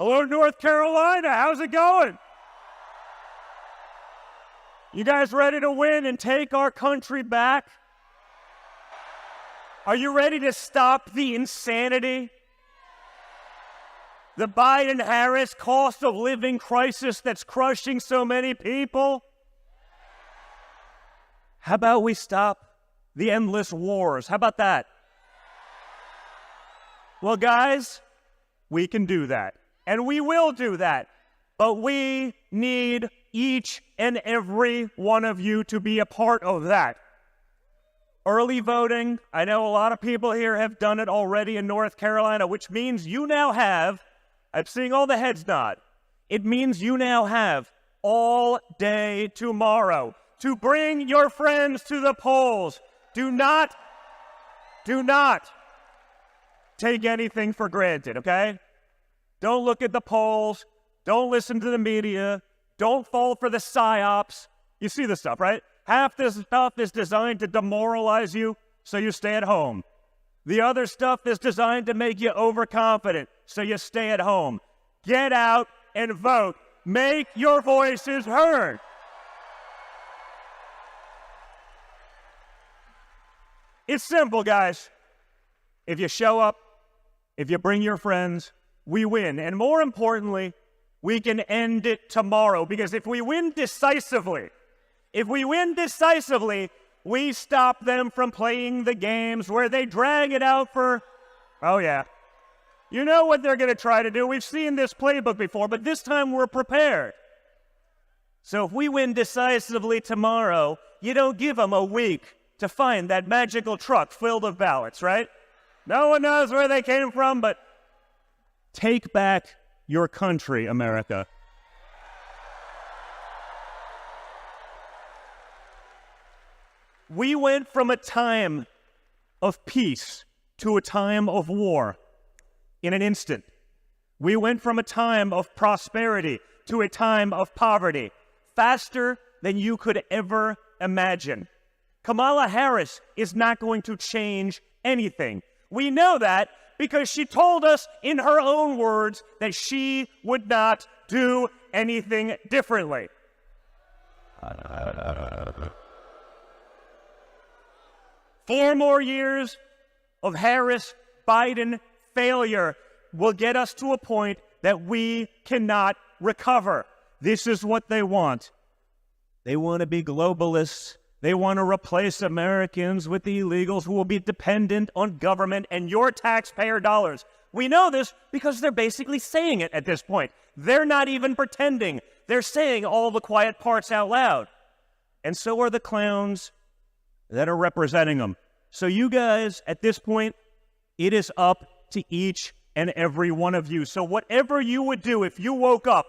Hello, North Carolina. How's it going? You guys ready to win and take our country back? Are you ready to stop the insanity? The Biden-Harris cost of living crisis that's crushing so many people? How about we stop the endless wars? How about that? Well, guys, we can do that. And we will do that. But we need each and every one of you to be a part of that. Early voting, I know a lot of people here have done it already in North Carolina, which means you now have, I'm seeing all the heads nod, it means you now have all day tomorrow to bring your friends to the polls. Do not take anything for granted, okay? Don't look at the polls. Don't listen to the media. Don't fall for the psyops. You see this stuff, right? Half this stuff is designed to demoralize you, so you stay at home. The other stuff is designed to make you overconfident, so you stay at home. Get out and vote. Make your voices heard. It's simple, guys. If you show up, if you bring your friends, we win. And more importantly, we can end it tomorrow. Because if we win decisively, we stop them from playing the games where they drag it out for, oh yeah. You know what they're going to try to do. We've seen this playbook before, but this time we're prepared. So if we win decisively tomorrow, you don't give them a week to find that magical truck filled with ballots, right? No one knows where they came from, but take back your country, America. We went from a time of peace to a time of war in an instant. We went from a time of prosperity to a time of poverty faster than you could ever imagine. Kamala Harris is not going to change anything. We know that because she told us in her own words that she would not do anything differently. 4 more years of Harris-Biden failure will get us to a point that we cannot recover. This is what they want. They want to be globalists. They want to replace Americans with the illegals who will be dependent on government and your taxpayer dollars. We know this because they're basically saying it at this point. They're not even pretending. They're saying all the quiet parts out loud. And so are the clowns that are representing them. So you guys, at this point, it is up to each and every one of you. So whatever you would do if you woke up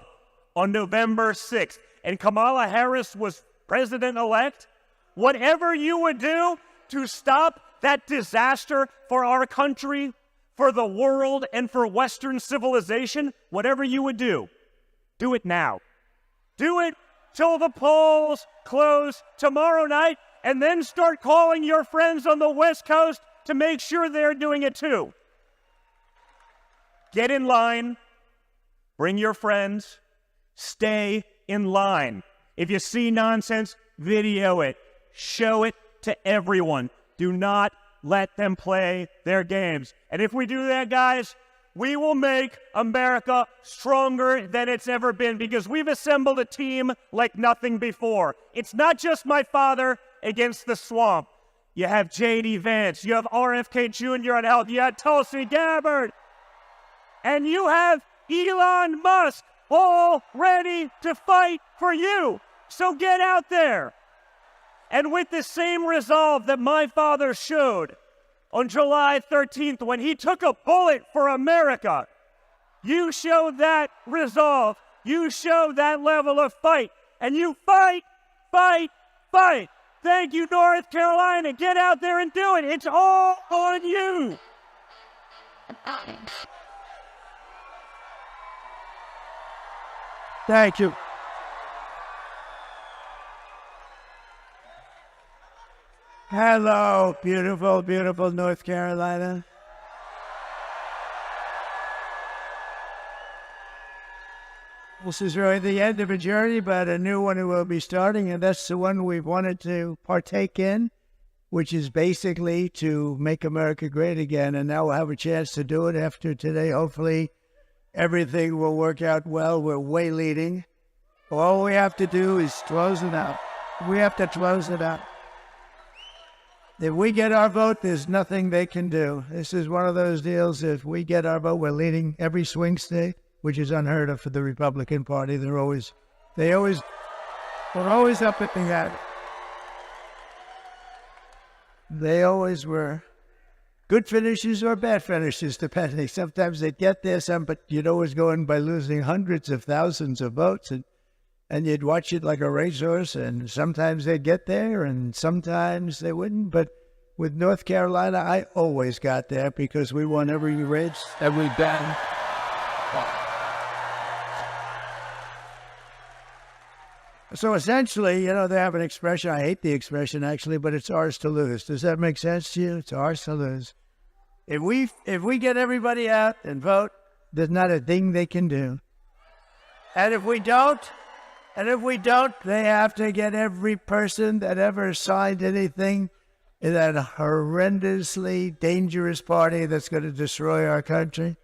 on November 6th and Kamala Harris was president-elect, whatever you would do to stop that disaster for our country, for the world, and for Western civilization, whatever you would do it now. Do it till the polls close tomorrow night, and then start calling your friends on the West Coast to make sure they're doing it too. Get in line. Bring your friends. Stay in line. If you see nonsense, video it. Show it to everyone. Do not let them play their games. And if we do that, guys, we will make America stronger than it's ever been because we've assembled a team like nothing before. It's not just my father against the swamp. You have J.D. Vance. You have RFK Jr. on health. You have Tulsi Gabbard. And you have Elon Musk all ready to fight for you. So get out there. And with the same resolve that my father showed on July 13th when he took a bullet for America. You showed that resolve. You showed that level of fight. And you fight, fight, fight. Thank you, North Carolina. Get out there and do it. It's all on you. Thank you. Hello, beautiful, beautiful North Carolina. This is really the end of a journey, but a new one will be starting, and that's the one we've wanted to partake in, which is basically to make America great again. And now we'll have a chance to do it after today. Hopefully, everything will work out well. We're way leading. All we have to do is close it out. We have to close it out. If we get our vote, there's nothing they can do. This is one of those deals. If we get our vote, we're leading every swing state, which is unheard of for the Republican Party. We're always up at the end. They always were good finishes or bad finishes, depending. Sometimes they'd get there, but you'd always go in by losing hundreds of thousands of votes, and you'd watch it like a racehorse, and sometimes they'd get there, and sometimes they wouldn't. But with North Carolina, I always got there because we won every race, every battle. So essentially, they have an expression. I hate the expression, actually, but it's ours to lose. Does that make sense to you? It's ours to lose. If we get everybody out and vote, there's not a thing they can do. And if we don't, they have to get every person that ever signed anything in that horrendously dangerous party that's going to destroy our country.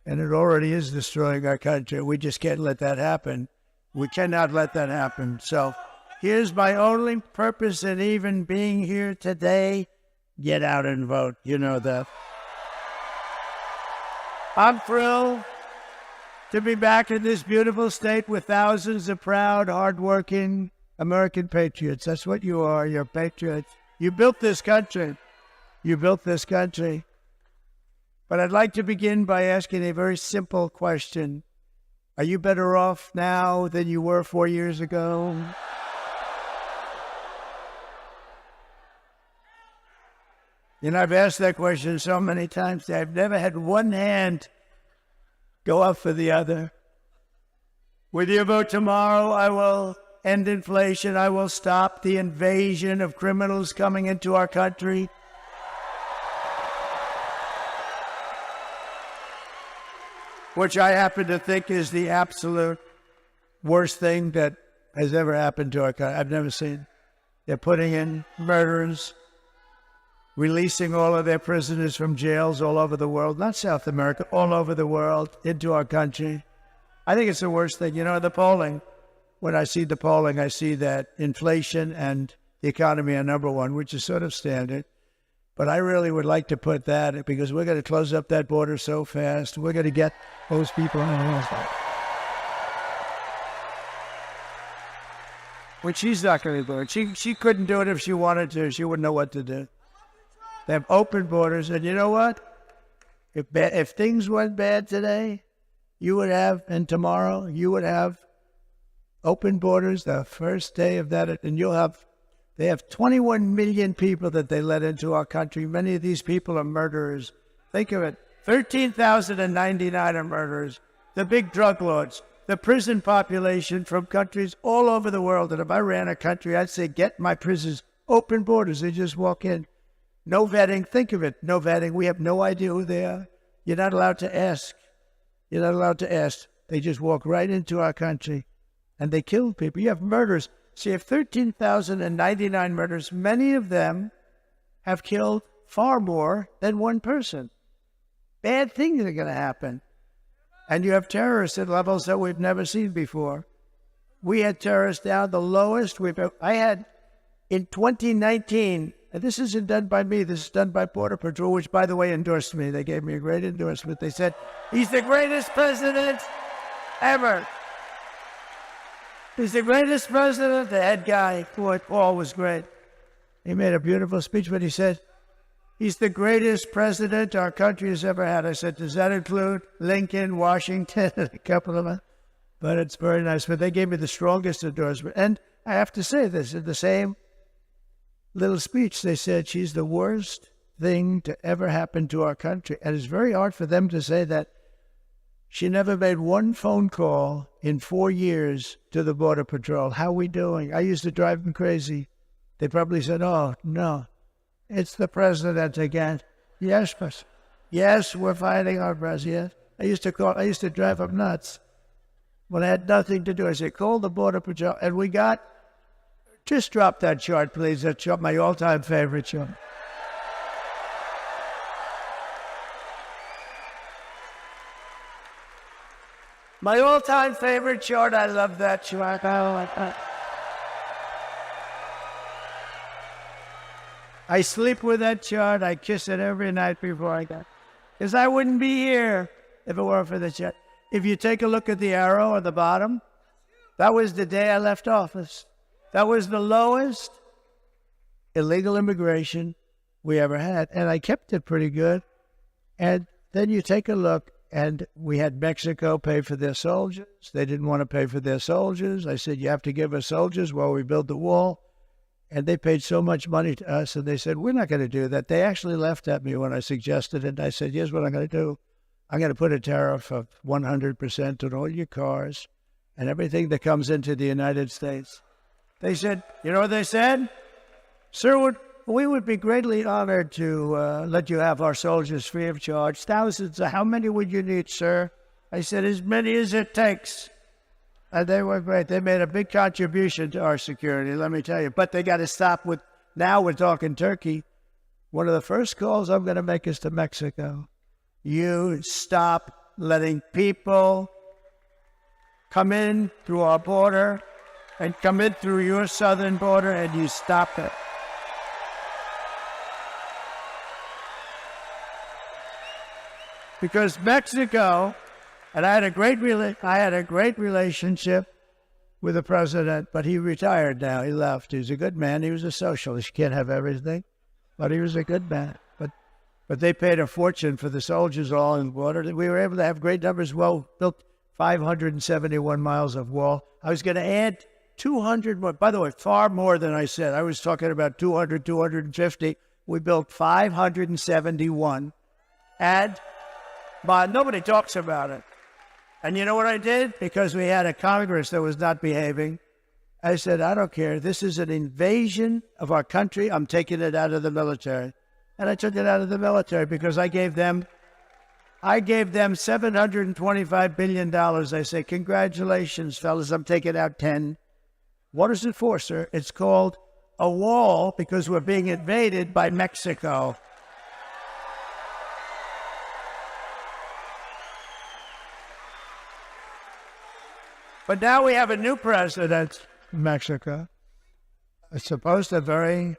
And it already is destroying our country. We just can't let that happen. We cannot let that happen. So here's my only purpose in even being here today. Get out and vote. You know that. I'm thrilled to be back in this beautiful state with thousands of proud, hardworking American patriots. That's what you are. You're patriots. You built this country. You built this country. But I'd like to begin by asking a very simple question. Are you better off now than you were 4 years ago? I've asked that question so many times. I've never had one hand go up for the other. With your vote tomorrow, I will end inflation. I will stop the invasion of criminals coming into our country. Which I happen to think is the absolute worst thing that has ever happened to our country. I've never seen. They're putting in murderers, releasing all of their prisoners from jails all over the world, not South America, all over the world, into our country. I think it's the worst thing. The polling, when I see the polling, I see that inflation and the economy are number one, which is sort of standard. But I really would like to put that, because we're going to close up that border so fast. We're going to get those people on. Which she's not going to do it. She couldn't do it if she wanted to. She wouldn't know what to do. They have open borders. And you know what? If things went bad today, and tomorrow, you would have open borders the first day of that. And they have 21 million people that they let into our country. Many of these people are murderers. Think of it. 13,099 are murderers. The big drug lords. The prison population from countries all over the world. And if I ran a country, I'd say, get my prisons. Open borders. They just walk in. No vetting. Think of it. No vetting. We have no idea who they are. You're not allowed to ask. You're not allowed to ask. They just walk right into our country. And they kill people. You have murders. So you have 13,099 murders. Many of them have killed far more than one person. Bad things are going to happen. And you have terrorists at levels that we've never seen before. We had terrorists down the lowest we've ever. I had in 2019, and this isn't done by me, this is done by Border Patrol, which, by the way, endorsed me. They gave me a great endorsement. They said, he's the greatest president ever. He's the greatest president. The head guy, Paul, was great. He made a beautiful speech, but he said, He's the greatest president our country has ever had. I said, does that include Lincoln, Washington, and a couple of them? But it's very nice. But they gave me the strongest endorsement. And I have to say this, in the same little speech, they said she's the worst thing to ever happen to our country. And it's very hard for them to say that. She never made one phone call in 4 years to the Border Patrol. How we doing? I used to drive them crazy. They probably said, oh, no, it's the president again. Yes, but yes, we're fighting our president. I used to drive them nuts. When I had nothing to do, I said, call the Border Patrol. And we got, just drop that chart, please. That chart, my all-time favorite chart. My all-time favorite chart. I love that chart. I sleep with that chart. I kiss it every night before I go. Because I wouldn't be here if it weren't for the chart. If you take a look at the arrow at the bottom, that was the day I left office. That was the lowest illegal immigration we ever had. And I kept it pretty good. And then you take a look, and we had Mexico pay for their soldiers. They didn't want to pay for their soldiers. I said, you have to give us soldiers while we build the wall. And they paid so much money to us, and they said, we're not going to do that. They actually laughed at me when I suggested it. And I said, here's what I'm going to do. I'm going to put a tariff of 100% on all your cars and everything that comes into the United States. They said, you know what they said? Sir, we would be greatly honored to let you have our soldiers free of charge. Thousands. How many would you need, sir? I said, as many as it takes. And they were great. They made a big contribution to our security, let me tell you. But they got to stop with, now we're talking Turkey. One of the first calls I'm going to make is to Mexico. You stop letting people come in through our border and come in through your southern border, and you stop it. Because Mexico, and I had a great relationship with the president, but he retired now. He left. He was a good man. He was a socialist. You can't have everything, but he was a good man. But they paid a fortune for the soldiers all in the border. We were able to have great numbers. Well, built 571 miles of wall. I was going to add 200 more. By the way, far more than I said. I was talking about 200, 250. We built 571. But nobody talks about it. And you know what I did? Because we had a Congress that was not behaving. I said, I don't care. This is an invasion of our country. I'm taking it out of the military. And I took it out of the military because I gave them $725 billion. I say, congratulations, fellas. I'm taking out 10. What is it for, sir? It's called a wall because we're being invaded by Mexico. But now we have a new president in Mexico. I suppose a very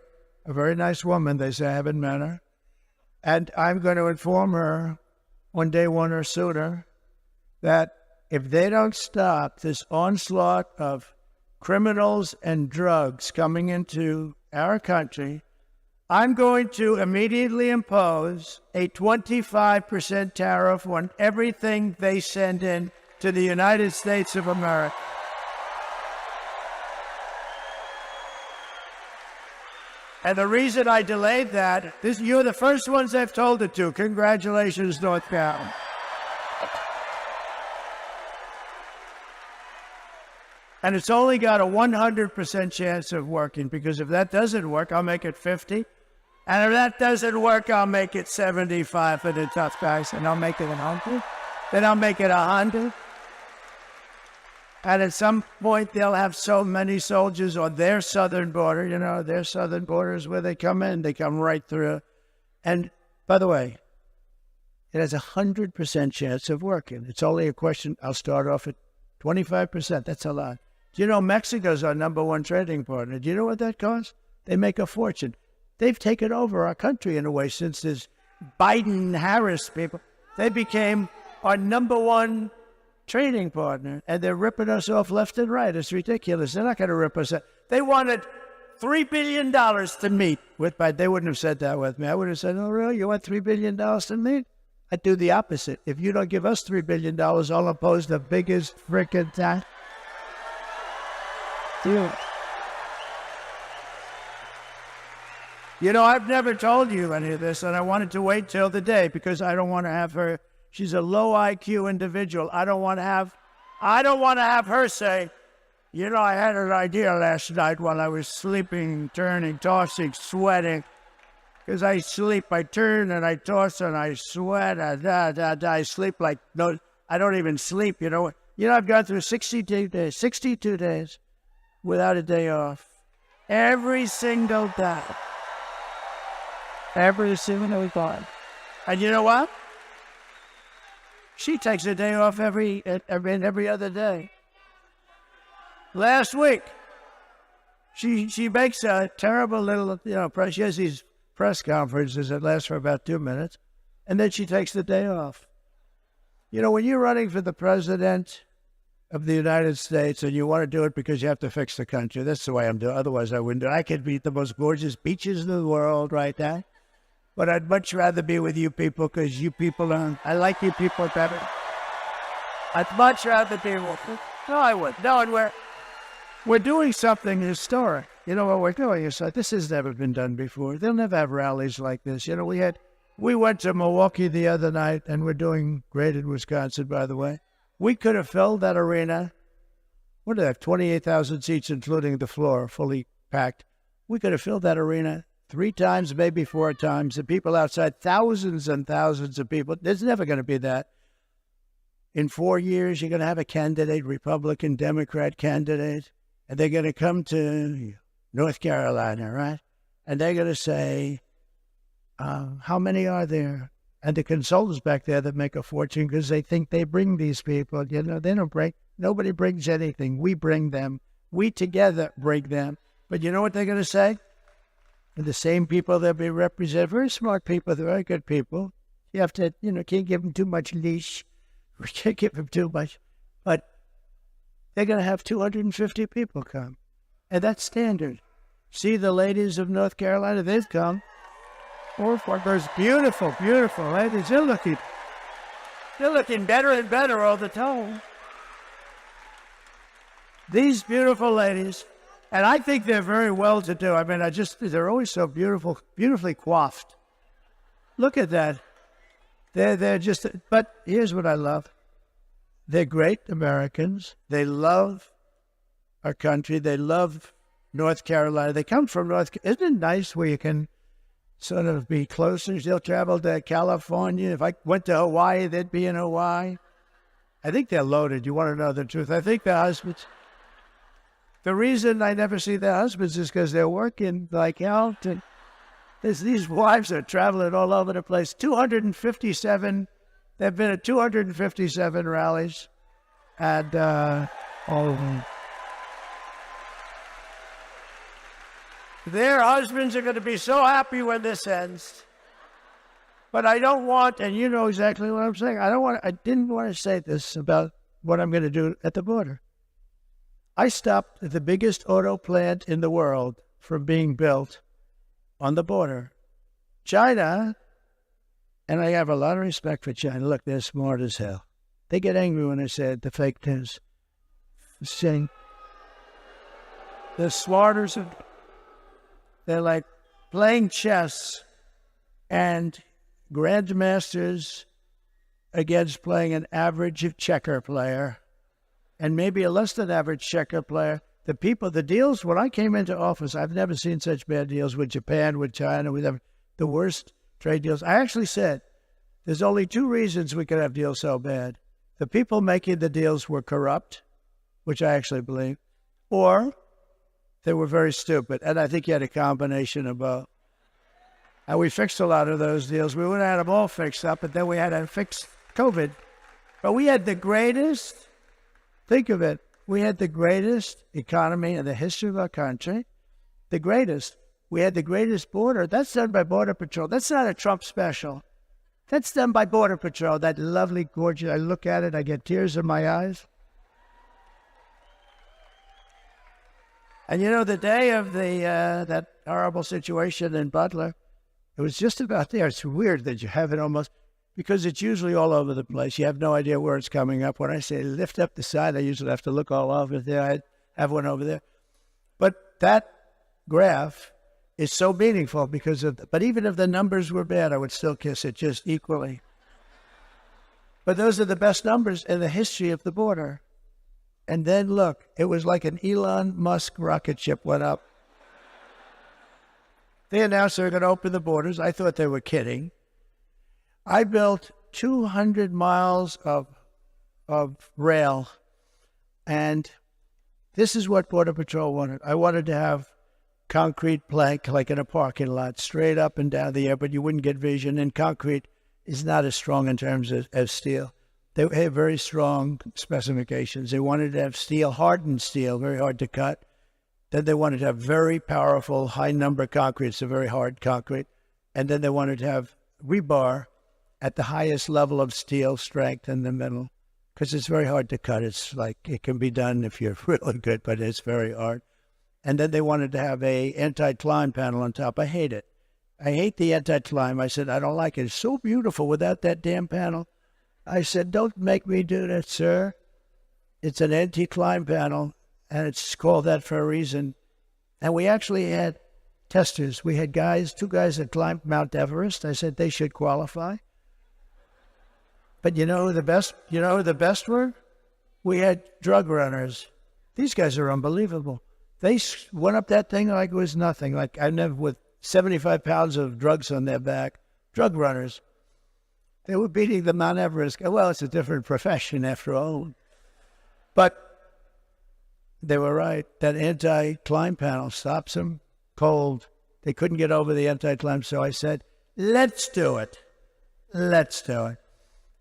nice woman. They say I haven't met her. And I'm going to inform her on day one or sooner that if they don't stop this onslaught of criminals and drugs coming into our country, I'm going to immediately impose a 25% tariff on everything they send in to the United States of America. And the reason I delayed that, you're the first ones I've told it to. Congratulations, North Carolina. And it's only got a 100% chance of working, because if that doesn't work, I'll make it 50. And if that doesn't work, I'll make it 75 for the tough guys, and I'll make it 100. Then I'll make it 100. And at some point, they'll have so many soldiers on their southern border. You know, their southern border is where they come in. They come right through. And by the way, it has a 100% chance of working. It's only a question. I'll start off at 25%. That's a lot. Do you know Mexico's our #1 trading partner? Do you know what that costs? They make a fortune. They've taken over our country in a way since this Biden-Harris people. They became our #1 trading partner, and they're ripping us off left and right. It's ridiculous. They're not going to rip us off. They wanted $3 billion to meet with my, they wouldn't have said that with me. I would have said, oh, really? You want $3 billion to meet? I'd do the opposite. If you don't give us $3 billion, I'll impose the biggest frickin' tax. Dude. You know, I've never told you any of this, and I wanted to wait till the day because I don't want to have her. She's a low IQ individual. I don't want to have her say, you know, I had an idea last night while I was sleeping, turning, tossing, sweating. Because I sleep, I turn and I toss and I sweat, I sleep like, no, I don't even sleep, you know. You know, I've gone through 62 days without a day off. Every single day. Every single day. And you know what? She takes a day off every other day. Last week, she makes a terrible little, you know, she has these press conferences that last for about 2 minutes, and then she takes the day off. You know, when you're running for the president of the United States and you want to do it because you have to fix the country, that's the way I'm doing. Otherwise, I wouldn't do it. I could be at the most gorgeous beaches in the world right now, but I'd much rather be with you people because you people are, I like you people better. I'd much rather be with you. No, I would. No, and we're doing something historic. You know what we're doing is like, this has never been done before. They'll never have rallies like this. You know, we went to Milwaukee the other night, and we're doing great in Wisconsin, by the way. We could have filled that arena. What do they have? 28,000 seats, including the floor, fully packed. We could have filled that arena 3 times, maybe 4 times. The people outside, thousands and thousands of people. There's never going to be that. In 4 years, you're going to have a candidate, Republican, Democrat candidate, and they're going to come to North Carolina, right? And they're going to say, how many are there? And the consultants back there that make a fortune because they think they bring these people. You know, they don't bring, nobody brings anything. We bring them. We together bring them. But you know what they're going to say? And the same people that be represented, very smart people, very good people. You have to, you know, can't give them too much leash. We can't give them too much. But they're going to have 250 people come. And that's standard. See the ladies of North Carolina, they've come. Or for those beautiful, beautiful ladies, they're looking better and better all the time. These beautiful ladies, and I think they're very well to do. I mean, they're always so beautiful, beautifully coiffed. Look at that. They're just, but here's what I love. They're great Americans. They love our country. They love North Carolina. They come from Isn't it nice where you can sort of be closer? They'll travel to California. If I went to Hawaii, they'd be in Hawaii. I think they're loaded. You want to know the truth? I think their husbands, the reason I never see their husbands is because they're working like hell. These wives are traveling all over the place. 257, they've been at 257 rallies. And all of them. Their husbands are going to be so happy when this ends. But I don't want, and you know exactly what I'm saying, I didn't want to say this about what I'm going to do at the border. I stopped the biggest auto plant in the world from being built on the border. China, and I have a lot of respect for China. Look, they're smart as hell. They get angry when I say the fake news. Saying they're smarter than. They're like playing chess and grandmasters against playing an average checker player and maybe a less than average checker player. The deals, when I came into office, I've never seen such bad deals with Japan, with China, the worst trade deals. I actually said, there's only 2 reasons we could have deals so bad. The people making the deals were corrupt, which I actually believe, or they were very stupid. And I think you had a combination of both. And we fixed a lot of those deals. We would have had them all fixed up, and then we had to fix COVID. But we had the greatest, think of it, we had the greatest economy in the history of our country. The greatest. We had the greatest border. That's done by Border Patrol. That's not a Trump special. That's done by Border Patrol. That lovely, gorgeous, I look at it, I get tears in my eyes. And you know, the day of that horrible situation in Butler, it was just about there. It's weird that you have it almost, because it's usually all over the place. You have no idea where it's coming up. When I say lift up the side, I usually have to look all over there. I have one over there. But that graph is so meaningful because but even if the numbers were bad, I would still kiss it just equally. But those are the best numbers in the history of the border. And then look, it was like an Elon Musk rocket ship went up. They announced they were going to open the borders. I thought they were kidding. I built 200 miles of rail, and this is what Border Patrol wanted. I wanted to have concrete plank like in a parking lot, straight up and down the air, but you wouldn't get vision, and concrete is not as strong in terms of steel. They have very strong specifications. They wanted to have steel, hardened steel, very hard to cut. Then they wanted to have very powerful, high-number concrete, so very hard concrete. And then they wanted to have rebar at the highest level of steel strength in the middle, because it's very hard to cut. It's like it can be done if you're really good, but it's very hard. And then they wanted to have a anti-climb panel on top. I hate it. I hate the anti-climb. I said, I don't like it. It's so beautiful without that damn panel. I said, don't make me do that, sir. It's an anti-climb panel, and it's called that for a reason. And we actually had testers. We had two guys that climbed Mount Everest. I said they should qualify. But you know who the best were? We had drug runners. These guys are unbelievable. They went up that thing like it was nothing. Like I never, with 75 pounds of drugs on their back. Drug runners. They were beating the Mount Everest. Well, it's a different profession after all. But they were right. That anti-climb panel stops them cold. They couldn't get over the anti-climb, so I said, let's do it. Let's do it.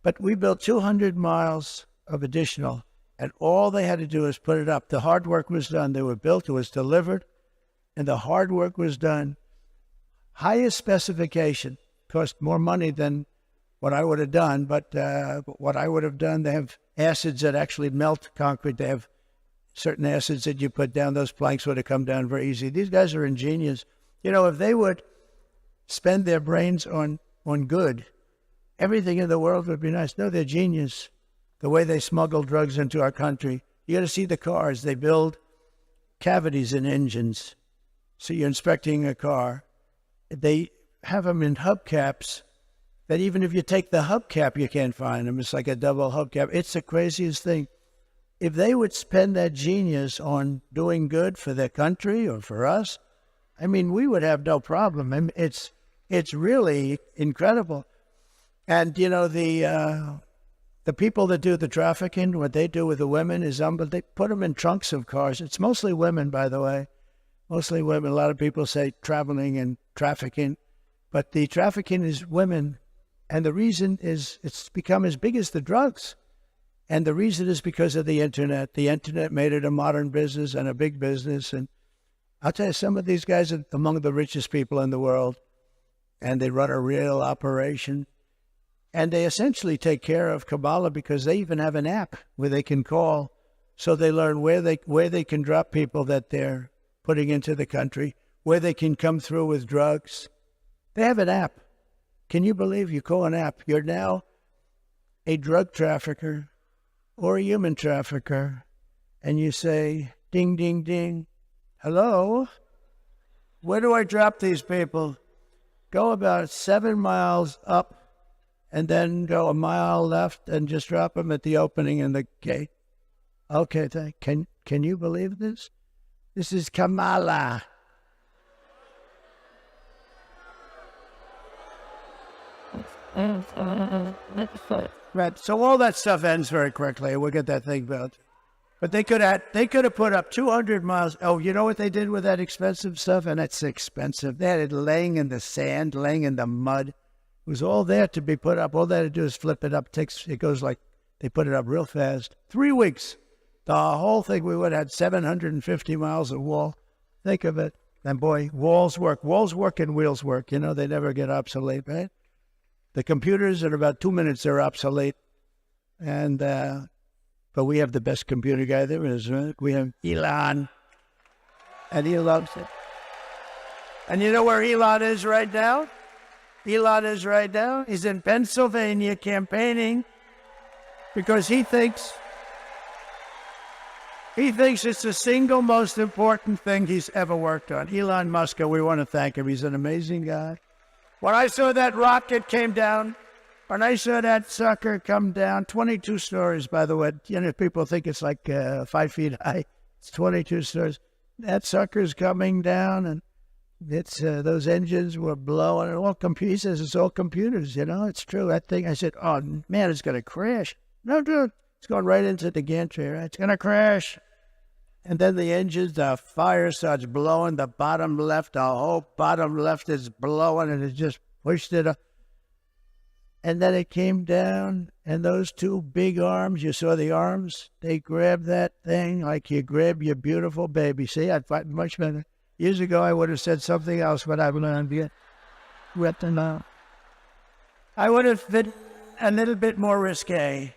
But we built 200 miles of additional, and all they had to do was put it up. The hard work was done. They were built, it was delivered, and the hard work was done. Highest specification, cost more money than what I would have done, but what I would have done, they have acids that actually melt concrete. They have certain acids that you put down. Those planks would have come down very easy. These guys are ingenious. You know, if they would spend their brains on good, everything in the world would be nice. No, they're genius. The way they smuggle drugs into our country. You got to see the cars. They build cavities in engines. So you're inspecting a car. They have them in hubcaps that even if you take the hubcap, you can't find them. It's like a double hubcap. It's the craziest thing. If they would spend that genius on doing good for their country or for us, I mean, we would have no problem. I mean, it's really incredible. And, you know, the people that do the trafficking, what they do with the women is, they put them in trunks of cars. It's mostly women, by the way. Mostly women. A lot of people say traveling and trafficking. But the trafficking is women. And the reason is it's become as big as the drugs. And the reason is because of the Internet. The Internet made it a modern business and a big business. And I'll tell you, some of these guys are among the richest people in the world. And they run a real operation. And they essentially take care of Kamala because they even have an app where they can call. So they learn where they can drop people that they're putting into the country, where they can come through with drugs. They have an app. Can you believe you call an app? You're now a drug trafficker or a human trafficker, and you say, ding, ding, ding, hello? Where do I drop these people? Go about 7 miles up, and then go a mile left and just drop them at the opening in the gate. Okay, can you believe this? This is Kamala. Right. So all that stuff ends very quickly. We'll get that thing built. But they could have put up 200 miles. Oh, you know what they did with that expensive stuff? And that's expensive. They had it laying in the sand, laying in the mud. It was all there to be put up. All they had to do is flip it up. It goes like they put it up real fast. 3 weeks. The whole thing, we would have had 750 miles of wall. Think of it. And boy, walls work. Walls work and wheels work. You know, they never get obsolete, right? The computers, in about 2 minutes, they're obsolete. And, but we have the best computer guy there is, right? We have Elon. And he loves it. And you know where Elon is right now? Elon is right now. He's in Pennsylvania campaigning because he thinks it's the single most important thing he's ever worked on. Elon Musk, we want to thank him. He's an amazing guy. When I saw that rocket came down, when I saw that sucker come down, 22 stories, by the way. You know, people think it's like 5 feet high. It's 22 stories. That sucker's coming down, and it's those engines were blowing. All computers. He says it's all computers. You know, it's true. That thing. I said, "Oh man, it's gonna crash." No, dude, it's going right into the gantry. Right, it's gonna crash. And then the engines, the fire starts blowing. The bottom left, the whole bottom left is blowing, and it just pushed it up. And then it came down, and those two big arms, you saw the arms? They grabbed that thing like you grab your beautiful baby. See, I'd fight much better. Years ago, I would have said something else, but I've learned yet. I would have been a little bit more risque.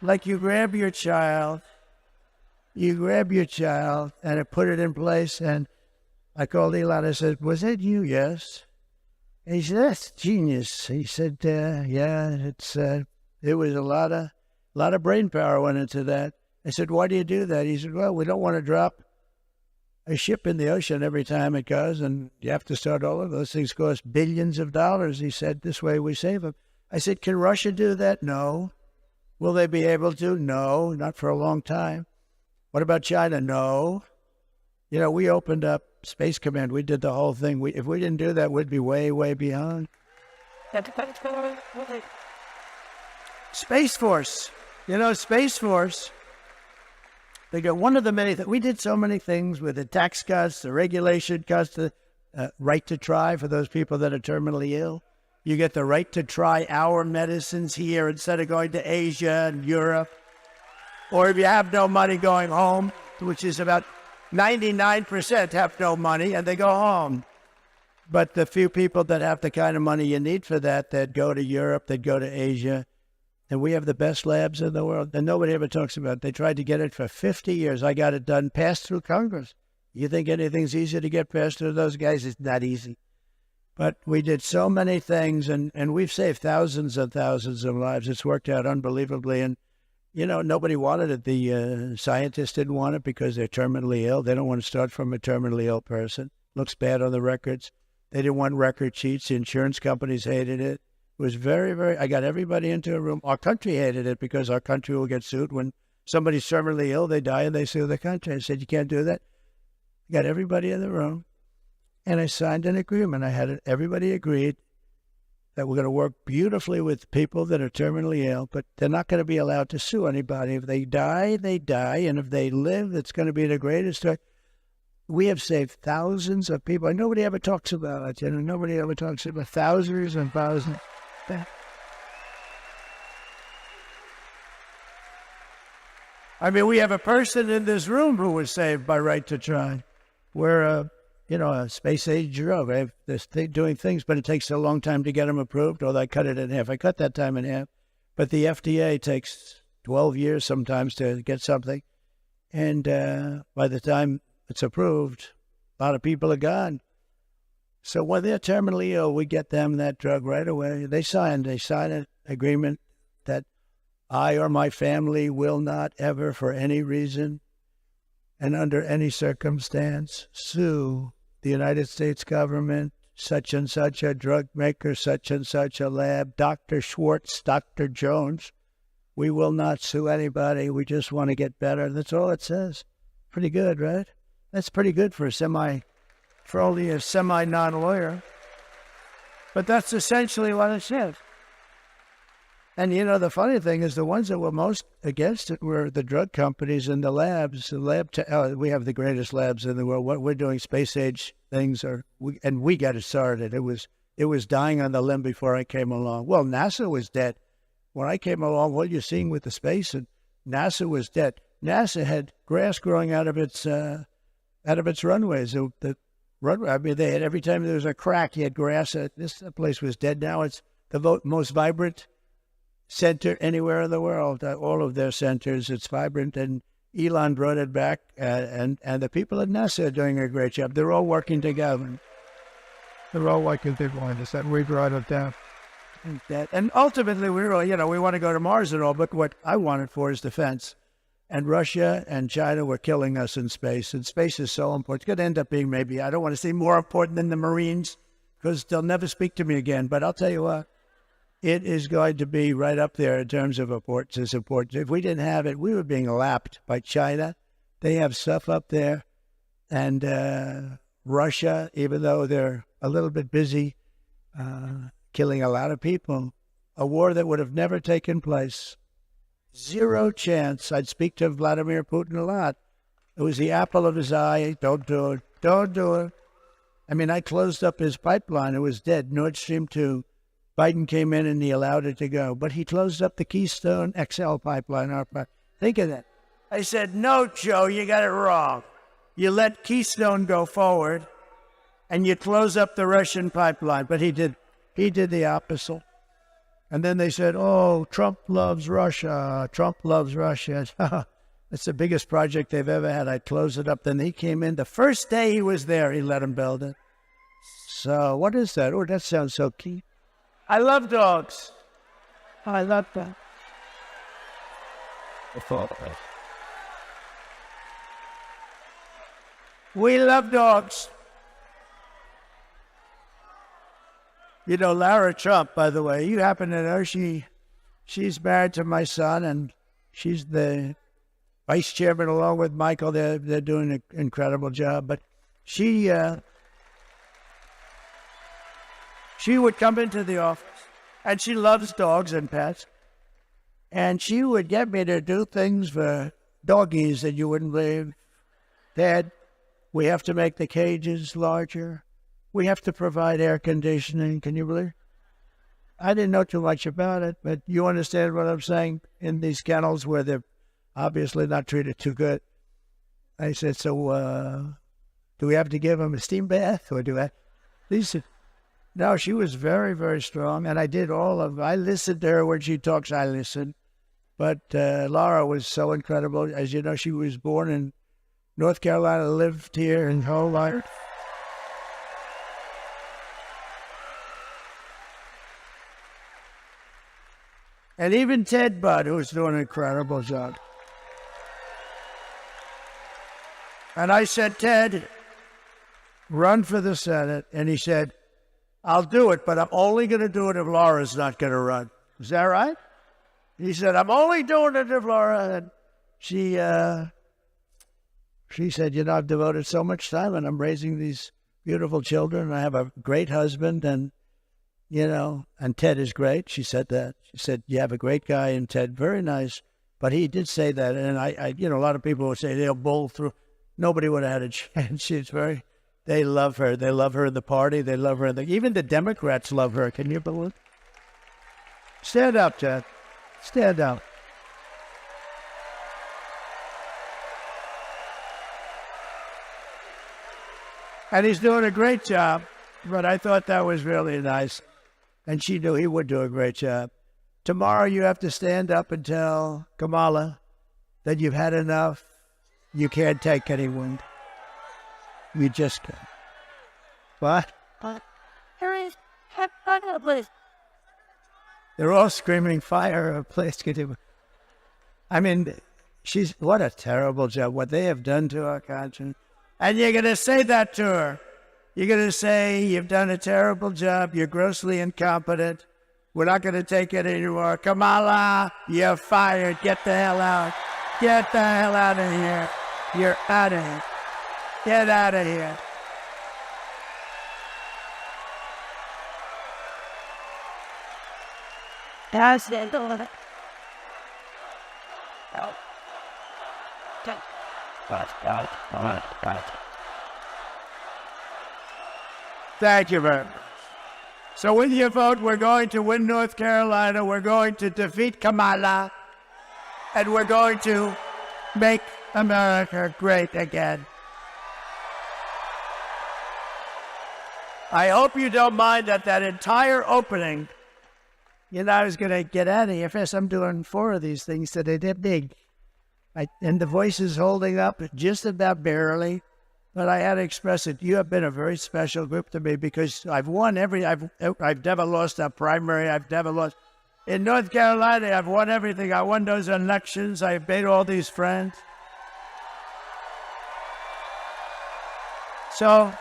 Like you grab your child, and put it in place, and I called Elon. I said, "Was that you?" "Yes." And he said, "That's genius." He said, "Yeah, it was a lot of brain power went into that." I said, "Why do you do that?" He said, "Well, we don't want to drop a ship in the ocean every time it goes, and you have to start all over. Those things cost billions of dollars." He said, "This way we save them." I said, "Can Russia do that?" "No." "Will they be able to?" "No, not for a long time." "What about China?" "No." You know, we opened up Space Command. We did the whole thing. If we didn't do that, we'd be way, way behind. Space Force. You know, Space Force. They go, one of the many things. We did so many things with the tax cuts, the regulation cuts, the right to try for those people that are terminally ill. You get the right to try our medicines here instead of going to Asia and Europe. Or if you have no money going home, which is about 99% have no money, and they go home. But the few people that have the kind of money you need for that go to Europe, that go to Asia, and we have the best labs in the world, and nobody ever talks about it. They tried to get it for 50 years. I got it done, passed through Congress. You think anything's easy to get passed through those guys? It's not easy. But we did so many things, and we've saved thousands and thousands of lives. It's worked out unbelievably, and you know, nobody wanted it. The scientists didn't want it because they're terminally ill. They don't want to start from a terminally ill person. Looks bad on the records. They didn't want record sheets. The insurance companies hated it. It was very, very... I got everybody into a room. Our country hated it because our country will get sued. When somebody's terminally ill, they die and they sue the country. I said, you can't do that. I got everybody in the room, and I signed an agreement. Everybody agreed that we're going to work beautifully with people that are terminally ill, but they're not going to be allowed to sue anybody. If they die, they die, and if they live, it's going to be the greatest. We have saved thousands of people, and nobody ever talks about it. You know, nobody ever talks about thousands and thousands. I mean, we have a person in this room who was saved by right to try. We're a space-age drug. They're doing things, but it takes a long time to get them approved, or I cut it in half. I cut that time in half. But the FDA takes 12 years sometimes to get something. And by the time it's approved, a lot of people are gone. So when they're terminally ill, we get them that drug right away. They sign an agreement that I or my family will not ever, for any reason and under any circumstance, sue the United States government, such and such a drug maker, such and such a lab, Dr. Schwartz, Dr. Jones. We will not sue anybody. We just want to get better. That's all it says. Pretty good, right? That's pretty good for only a semi-non-lawyer. But that's essentially what it said. And, you know, the funny thing is the ones that were most against it were the drug companies and the labs. We have the greatest labs in the world. What we're doing, space-age things, and we got it started. It was dying on the limb before I came along. Well, NASA was dead. When I came along, what you're seeing with the space, and NASA was dead. NASA had grass growing out of its runways. The runway, I mean, they had, every time there was a crack, you had grass. This place was dead. Now it's the most vibrant center anywhere in the world. All of their centers, it's vibrant, and Elon brought it back, and the people at NASA are doing a great job. They're all working together. They're all working together. That we brought it down. And ultimately, we want to go to Mars and all, but what I wanted for is defense. And Russia and China were killing us in space, and space is so important. It's going to end up being maybe, I don't want to say more important than the Marines, because they'll never speak to me again, but I'll tell you what, it is going to be right up there in terms of importance. It's important. If we didn't have it, we were being lapped by China. They have stuff up there, and Russia, even though they're a little bit busy killing a lot of people, a war that would have never taken place. Zero chance. I'd speak to Vladimir Putin a lot. It was the apple of his eye. Don't do it. Don't do it. I mean, I closed up his pipeline. It was dead. Nord Stream 2. Biden came in and he allowed it to go. But he closed up the Keystone XL pipeline. Think of that. I said, no, Joe, you got it wrong. You let Keystone go forward and you close up the Russian pipeline. But he did the opposite. And then they said, oh, Trump loves Russia. Trump loves Russia. That's the biggest project they've ever had. I closed it up. Then he came in. The first day he was there, he let him build it. So what is that? Oh, that sounds so cute. I love dogs. I love that. We love dogs. You know, Lara Trump, by the way, you happen to know she's married to my son, and she's the vice chairman along with Michael. They're doing an incredible job. But she would come into the office, and she loves dogs and pets, and she would get me to do things for doggies that you wouldn't believe. Dad, we have to make the cages larger. We have to provide air conditioning. Can you believe? I didn't know too much about it, but you understand what I'm saying? In these kennels where they're obviously not treated too good. I said, so do we have to give them a steam bath? Or do I? No, she was very, very strong. And I listened to her when she talks, I listened. But Laura was so incredible. As you know, she was born in North Carolina, lived here her whole life. And even Ted Budd, who's doing an incredible job. And I said, Ted, run for the Senate. And he said, I'll do it, but I'm only going to do it if Laura's not going to run. Is that right? He said, I'm only doing it if Laura. And she said, you know, I've devoted so much time and I'm raising these beautiful children. I have a great husband and, you know, and Ted is great. She said that. She said, you have a great guy and Ted, very nice. But he did say that. And I you know, a lot of people would say they'll bowl through. Nobody would have had a chance. They love her. They love her in the party. They love her even the Democrats love her. Can you believe? Stand up, Ted. Stand up. And he's doing a great job, but I thought that was really nice. And she knew he would do a great job. Tomorrow you have to stand up and tell Kamala that you've had enough. You can't take any wind. You just can't. What? They're all screaming fire, please. I mean, what a terrible job, what they have done to our country. And you're going to say that to her. You're going to say, you've done a terrible job. You're grossly incompetent. We're not going to take it anymore. Kamala, you're fired. Get the hell out. Get the hell out of here. You're out of here. Get out of here. Thank you very much. So with your vote, we're going to win North Carolina. We're going to defeat Kamala. And we're going to make America great again. I hope you don't mind that entire opening. You know, I was going to get out of here. First, I'm doing 4 of these things today. They're big. And the voice is holding up just about barely, but I had to express it. You have been a very special group to me because I've won I've never lost a primary. I've never lost. In North Carolina, I've won everything. I won those elections. I've made all these friends. So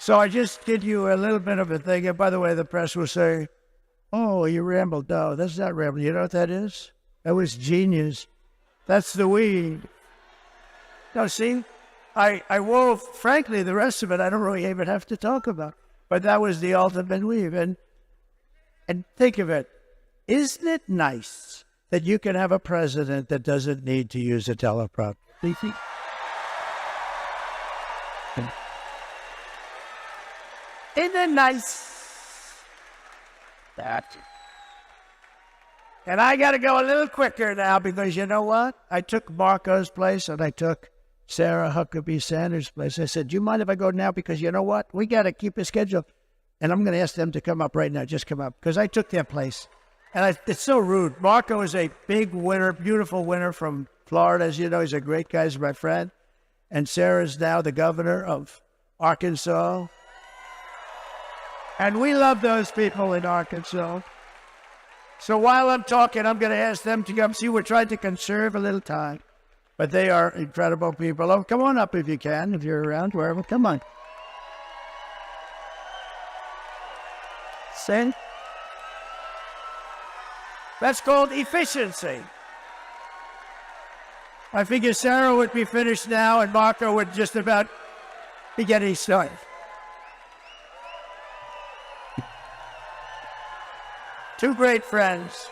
I just did you a little bit of a thing. And by the way, the press will say, oh, you rambled. No, that's not rambling. You know what that is? That was genius. That's the weed. No, see, I wove, frankly, the rest of it, I don't really even have to talk about. But that was the ultimate weave. And think of it. Isn't it nice that you can have a president that doesn't need to use a teleprompter? Isn't it nice? That. And I got to go a little quicker now because you know what? I took Marco's place and I took Sarah Huckabee Sanders' place. I said, do you mind if I go now? Because you know what? We got to keep a schedule. And I'm going to ask them to come up right now. Just come up. Because I took their place. And it's so rude. Marco is a big winner, beautiful winner from Florida. As you know, he's a great guy. He's my friend. And Sarah's now the governor of Arkansas. And we love those people in Arkansas. So while I'm talking, I'm going to ask them to come. See, we're trying to conserve a little time. But they are incredible people. Oh, come on up if you can, if you're around, wherever. Come on. Say. That's called efficiency. I figure Sarah would be finished now and Marco would just about be getting started. Two great friends,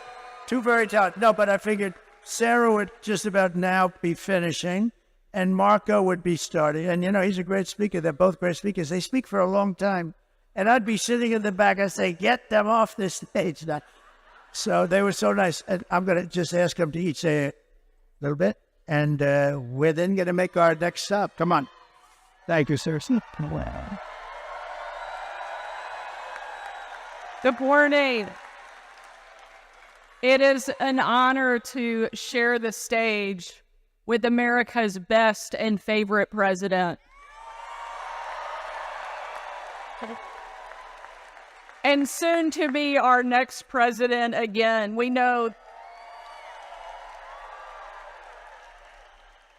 two very talented. No, but I figured Sarah would just about now be finishing and Marco would be starting. And, you know, he's a great speaker. They're both great speakers. They speak for a long time. And I'd be sitting in the back and say, get them off the stage now. So they were so nice. And I'm going to just ask them to each say a little bit. And we're then going to make our next stop. Come on. Thank you, sir. Wow. Good morning. It is an honor to share the stage with America's best and favorite president. And soon to be our next president again. We know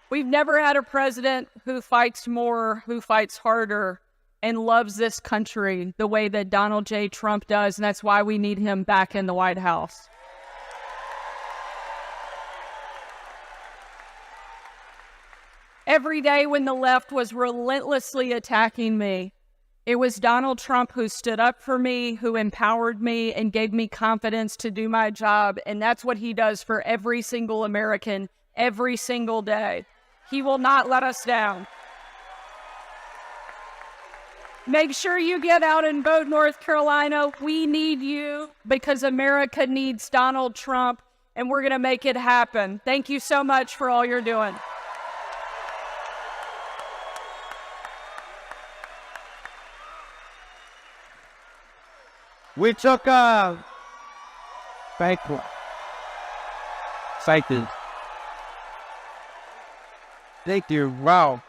we've never had a president who fights more, who fights harder, and loves this country the way that Donald J. Trump does, and that's why we need him back in the White House. Every day when the left was relentlessly attacking me, it was Donald Trump who stood up for me, who empowered me, and gave me confidence to do my job. And that's what he does for every single American, every single day. He will not let us down. Make sure you get out and vote, North Carolina. We need you because America needs Donald Trump, and we're going to make it happen. Thank you so much for all you're doing. We took thank you. Thank you. Thank you. Wow.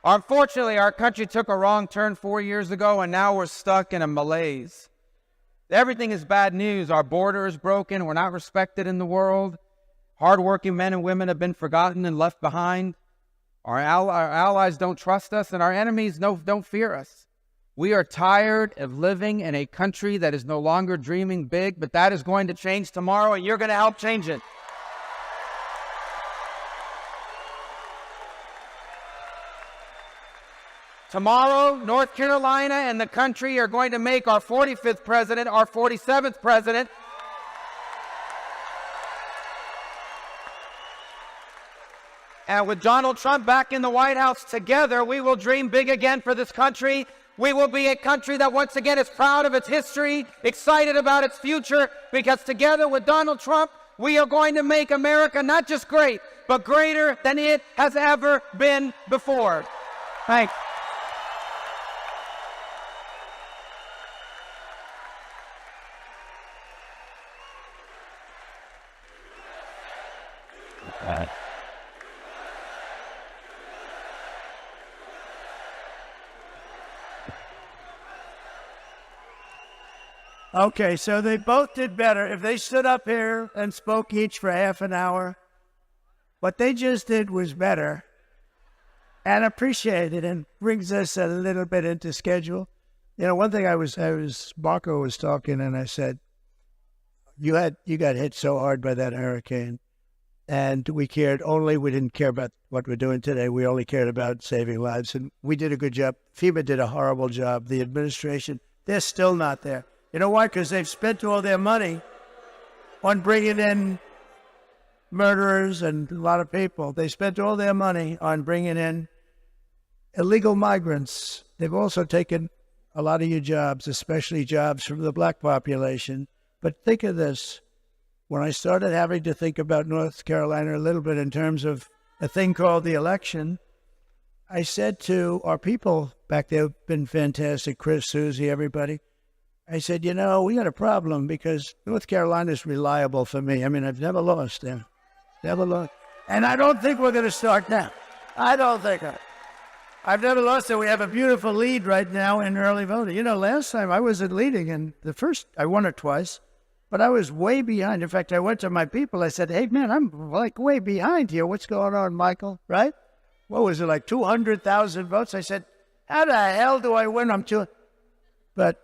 Unfortunately, our country took a wrong turn 4 years ago, and now we're stuck in a malaise. Everything is bad news. Our border is broken. We're not respected in the world. Hardworking men and women have been forgotten and left behind. Our allies don't trust us, and our enemies don't fear us. We are tired of living in a country that is no longer dreaming big, but that is going to change tomorrow, and you're going to help change it. Tomorrow, North Carolina and the country are going to make our 45th president, our 47th president. And with Donald Trump back in the White House together, we will dream big again for this country. We will be a country that once again is proud of its history, excited about its future, because together with Donald Trump, we are going to make America not just great, but greater than it has ever been before. Thanks. Okay, so they both did better. If they stood up here and spoke each for half an hour, what they just did was better and appreciated and brings us a little bit into schedule. You know, one thing Marco was talking and I said, you got hit so hard by that hurricane and we didn't care about what we're doing today. We only cared about saving lives and we did a good job. FEMA did a horrible job. The administration, they're still not there. You know why? Because they've spent all their money on bringing in murderers and a lot of people. They spent all their money on bringing in illegal migrants. They've also taken a lot of your jobs, especially jobs from the black population. But think of this. When I started having to think about North Carolina a little bit in terms of a thing called the election, I said to our people back there, who've been fantastic, Chris, Susie, everybody, I said, you know, we got a problem because North Carolina is reliable for me. I mean, I've never lost there. Never lost. And I don't think we're going to start now. I don't think I've never lost there. We have a beautiful lead right now in early voting. You know, last time I wasn't leading, and I won it twice, but I was way behind. In fact, I went to my people. I said, hey, man, I'm like way behind here. What's going on, Michael? Right? What was it, like 200,000 votes? I said, how the hell do I win? But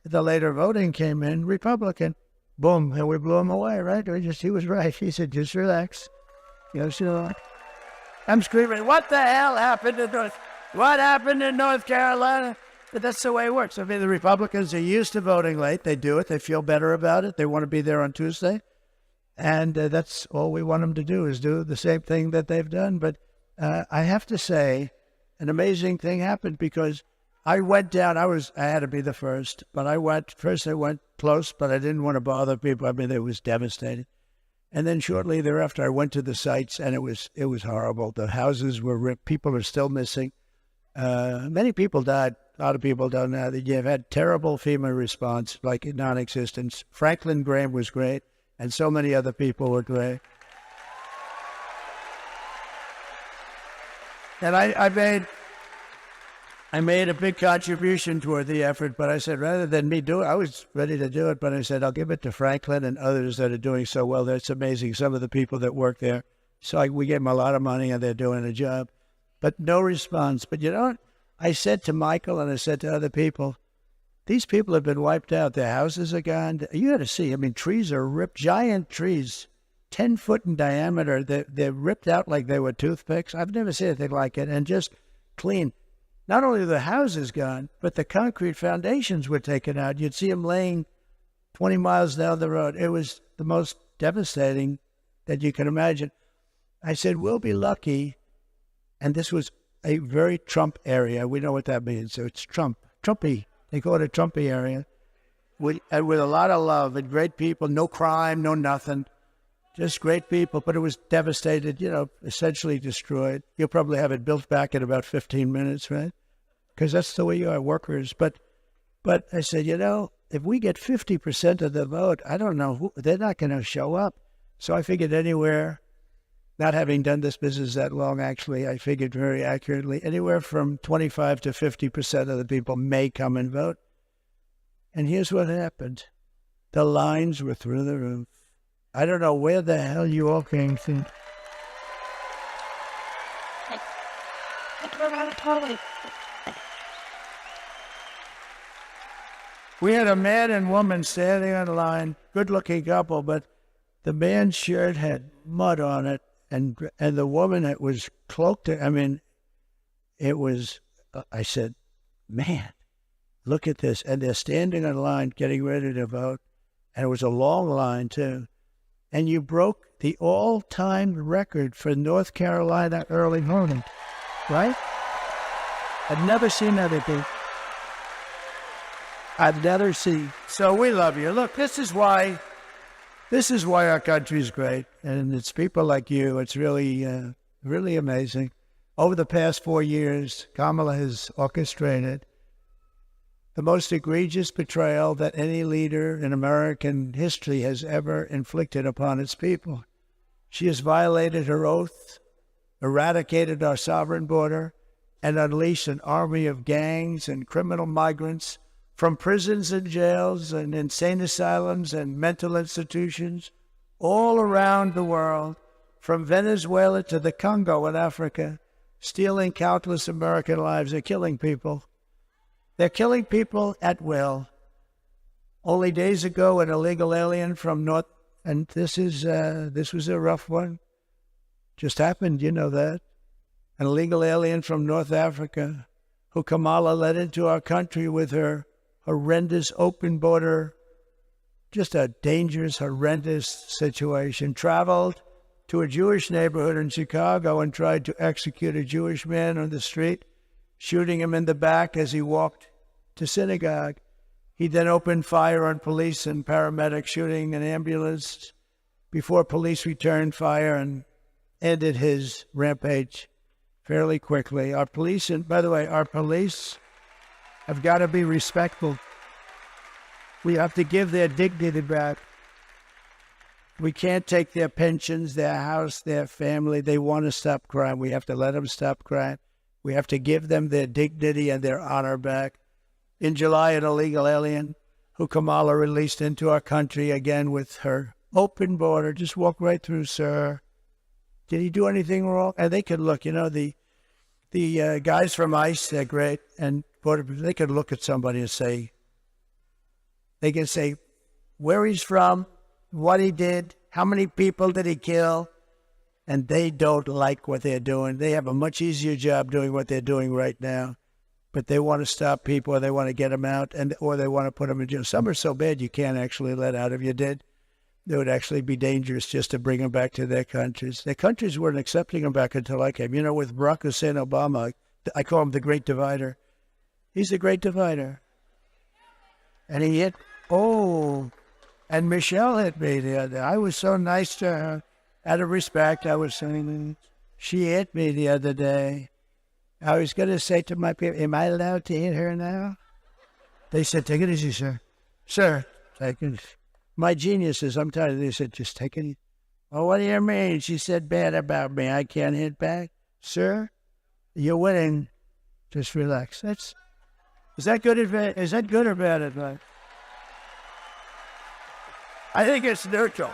the later voting came in, Republican. Boom, and we blew him away, right? He was right. He said, just relax. I'm screaming, what the hell happened in North Carolina? But that's the way it works. I mean, the Republicans are used to voting late. They do it. They feel better about it. They want to be there on Tuesday. And that's all we want them to do is do the same thing that they've done. But I have to say, an amazing thing happened because I went down. I had to be the first, but I went close, but I didn't want to bother people. I mean, it was devastating. And then shortly thereafter, I went to the sites, and it was horrible. The houses were ripped. People are still missing. Many people died. A lot of people don't know that you've had terrible FEMA response, like non-existence. Franklin Graham was great, and so many other people were great. And I made a big contribution toward the effort, but I said, rather than me do it, I was ready to do it, but I said, I'll give it to Franklin and others that are doing so well. That's amazing. Some of the people that work there. So we gave them a lot of money and they're doing a job, but no response. But you know what? I said to Michael and I said to other people, these people have been wiped out. Their houses are gone. You got to see, I mean, trees are ripped, giant trees, 10 foot in diameter. They're ripped out like they were toothpicks. I've never seen anything like it, and just clean. Not only the houses gone, but the concrete foundations were taken out. You'd see them laying 20 miles down the road. It was the most devastating that you can imagine. I said, we'll be lucky. And this was a very Trump area. We know what that means. So it's Trumpy. They call it a Trumpy area. With a lot of love and great people, no crime, no nothing. Just great people, but it was devastated, essentially destroyed. You'll probably have it built back in about 15 minutes, right? Because that's the way you are, workers. But I said, if we get 50% of the vote, I don't know, they're not going to show up. So I figured anywhere, not having done this business that long, actually, I figured very accurately, anywhere from 25 to 50% of the people may come and vote. And here's what happened. The lines were through the roof. I don't know where the hell you all came from. We had a man and woman standing on the line, good-looking couple, but the man's shirt had mud on it, and the woman, it was cloaked. I said, man, look at this. And they're standing on the line, getting ready to vote, and it was a long line, too. And you broke the all-time record for North Carolina early voting, right? I've never seen anything. I've never seen. So we love you. Look, this is why our country is great, and it's people like you. It's really, really amazing. Over the past 4 years, Kamala has orchestrated the most egregious betrayal that any leader in American history has ever inflicted upon its people. She has violated her oath, eradicated our sovereign border, and unleashed an army of gangs and criminal migrants from prisons and jails and insane asylums and mental institutions all around the world, from Venezuela to the Congo in Africa, stealing countless American lives. They're killing people. They're killing people at will. Only days ago, an illegal alien from North, and this was a rough one. Just happened, you know that. An illegal alien from North Africa who Kamala let into our country with her horrendous open border, just a dangerous, horrendous situation, traveled to a Jewish neighborhood in Chicago and tried to execute a Jewish man on the street, shooting him in the back as he walked to synagogue. He then opened fire on police and paramedics, shooting an ambulance before police returned fire and ended his rampage fairly quickly. Our police, and by the way, our police have got to be respectful. We have to give their dignity back. We can't take their pensions, their house, their family. They want to stop crime. We have to let them stop crime. We have to give them their dignity and their honor back. In July, an illegal alien who Kamala released into our country again with her open border, just walk right through, sir. Did he do anything wrong? And they could look, you know, the guys from ICE, they're great, and they could look at somebody and say, they can say where he's from, what he did, how many people did he kill, and they don't like what they're doing. They have a much easier job doing what they're doing right now, but they want to stop people, or they want to get them out, or they want to put them in jail. Some are so bad you can't actually let out. If you did, it would actually be dangerous just to bring them back to their countries. Their countries weren't accepting them back until I came. You know, with Barack Hussein Obama, I call him the Great Divider. He's the Great Divider. And he hit, and Michelle hit me the other day. I was so nice to her. Out of respect, I was saying, she hit me the other day. I was going to say to my people, am I allowed to hit her now? They said, take it easy, sir. Sir, take it. My geniuses, I'm tired of this. They said, just take it easy. Oh, what do you mean? She said bad about me. I can't hit back. Sir, you're winning. Just relax. Is that good advice? Is that good or bad advice? I think it's neutral.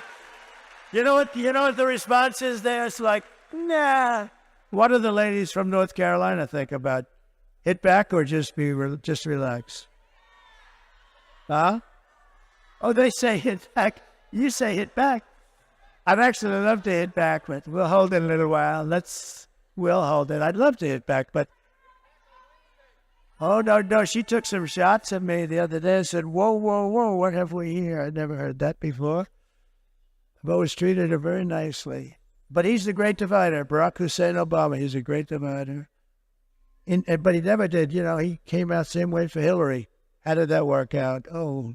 You know what the response is there? It's like, nah. What do the ladies from North Carolina think about hit back or just relax? Huh? Oh, they say hit back. You say hit back. I'd actually love to hit back, but we'll hold it a little while. We'll hold it. I'd love to hit back, but oh, no. She took some shots at me the other day and said, whoa, what have we here? I'd never heard that before. I've always treated her very nicely. But he's the Great Divider. Barack Hussein Obama, he's a great divider. But he never did, he came out same way for Hillary. How did that work out? Oh.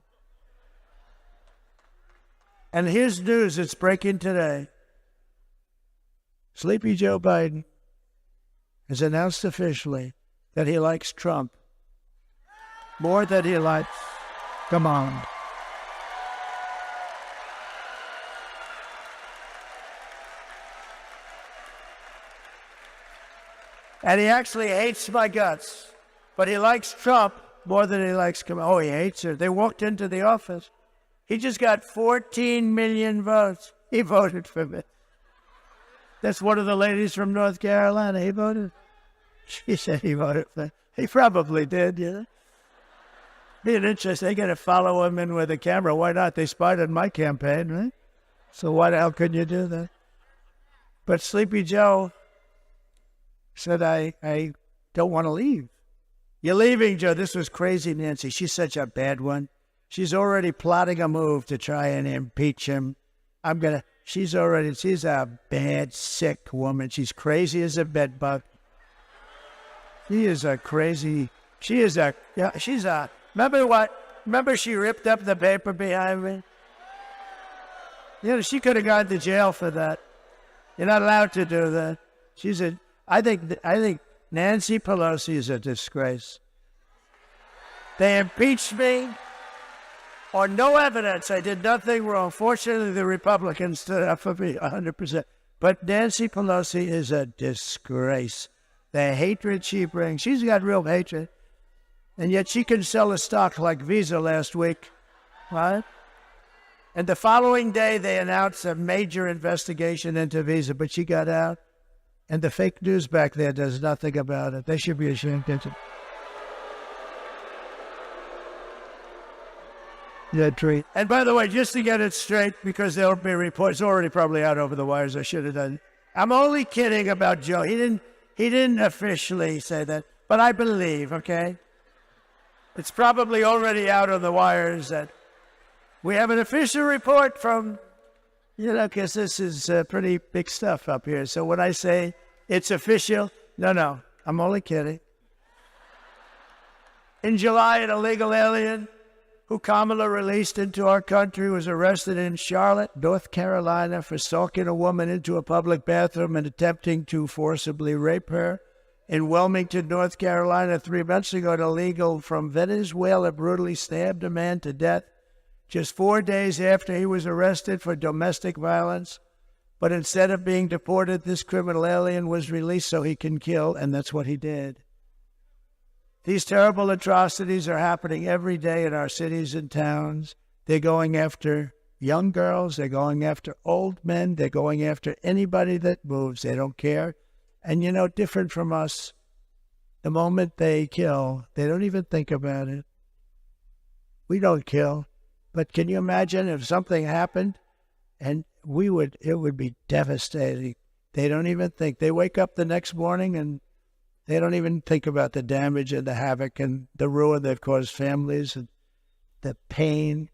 And here's news, it's breaking today. Sleepy Joe Biden has announced officially that he likes Trump more than he likes Kamala. And he actually hates my guts, but he likes Trump more than he likes Kamala. Oh, he hates her. They walked into the office. He just got 14 million votes. He voted for me. That's one of the ladies from North Carolina. He voted. She said he voted for me. He probably did, Being interesting, they got to follow him in with a camera. Why not? They spied on my campaign, right? So why the hell couldn't you do that? But Sleepy Joe said, I don't want to leave. You're leaving, Joe. This was crazy, Nancy. She's such a bad one. She's already plotting a move to try and impeach him. She's a bad, sick woman. She's crazy as a bedbug. Remember she ripped up the paper behind me? She could have gone to jail for that. You're not allowed to do that. I think Nancy Pelosi is a disgrace. They impeached me. on no evidence. I did nothing wrong. Fortunately, the Republicans stood up for me 100%. But Nancy Pelosi is a disgrace. The hatred she brings, she's got real hatred. And yet she can sell a stock like Visa last week, right? And the following day, they announced a major investigation into Visa, but she got out. And the fake news back there does nothing about it. They should be ashamed of it. Yeah, treat. And by the way, just to get it straight, because there'll be reports already probably out over the wires, I should have done. I'm only kidding about Joe. He didn't officially say that, but I believe, okay? It's probably already out on the wires that we have an official report from, because this is pretty big stuff up here. So when I say it's official, no, I'm only kidding. In July, an illegal alien who Kamala released into our country was arrested in Charlotte, North Carolina for stalking a woman into a public bathroom and attempting to forcibly rape her. In Wilmington, North Carolina, 3 months ago, an illegal from Venezuela brutally stabbed a man to death just 4 days after he was arrested for domestic violence. But instead of being deported, this criminal alien was released so he can kill, and that's what he did. These terrible atrocities are happening every day in our cities and towns. They're going after young girls. They're going after old men. They're going after anybody that moves. They don't care. And, different from us, the moment they kill, they don't even think about it. We don't kill. But can you imagine if something happened and it would be devastating. They don't even think. They wake up the next morning and they don't even think about the damage and the havoc and the ruin they've caused families and the pain.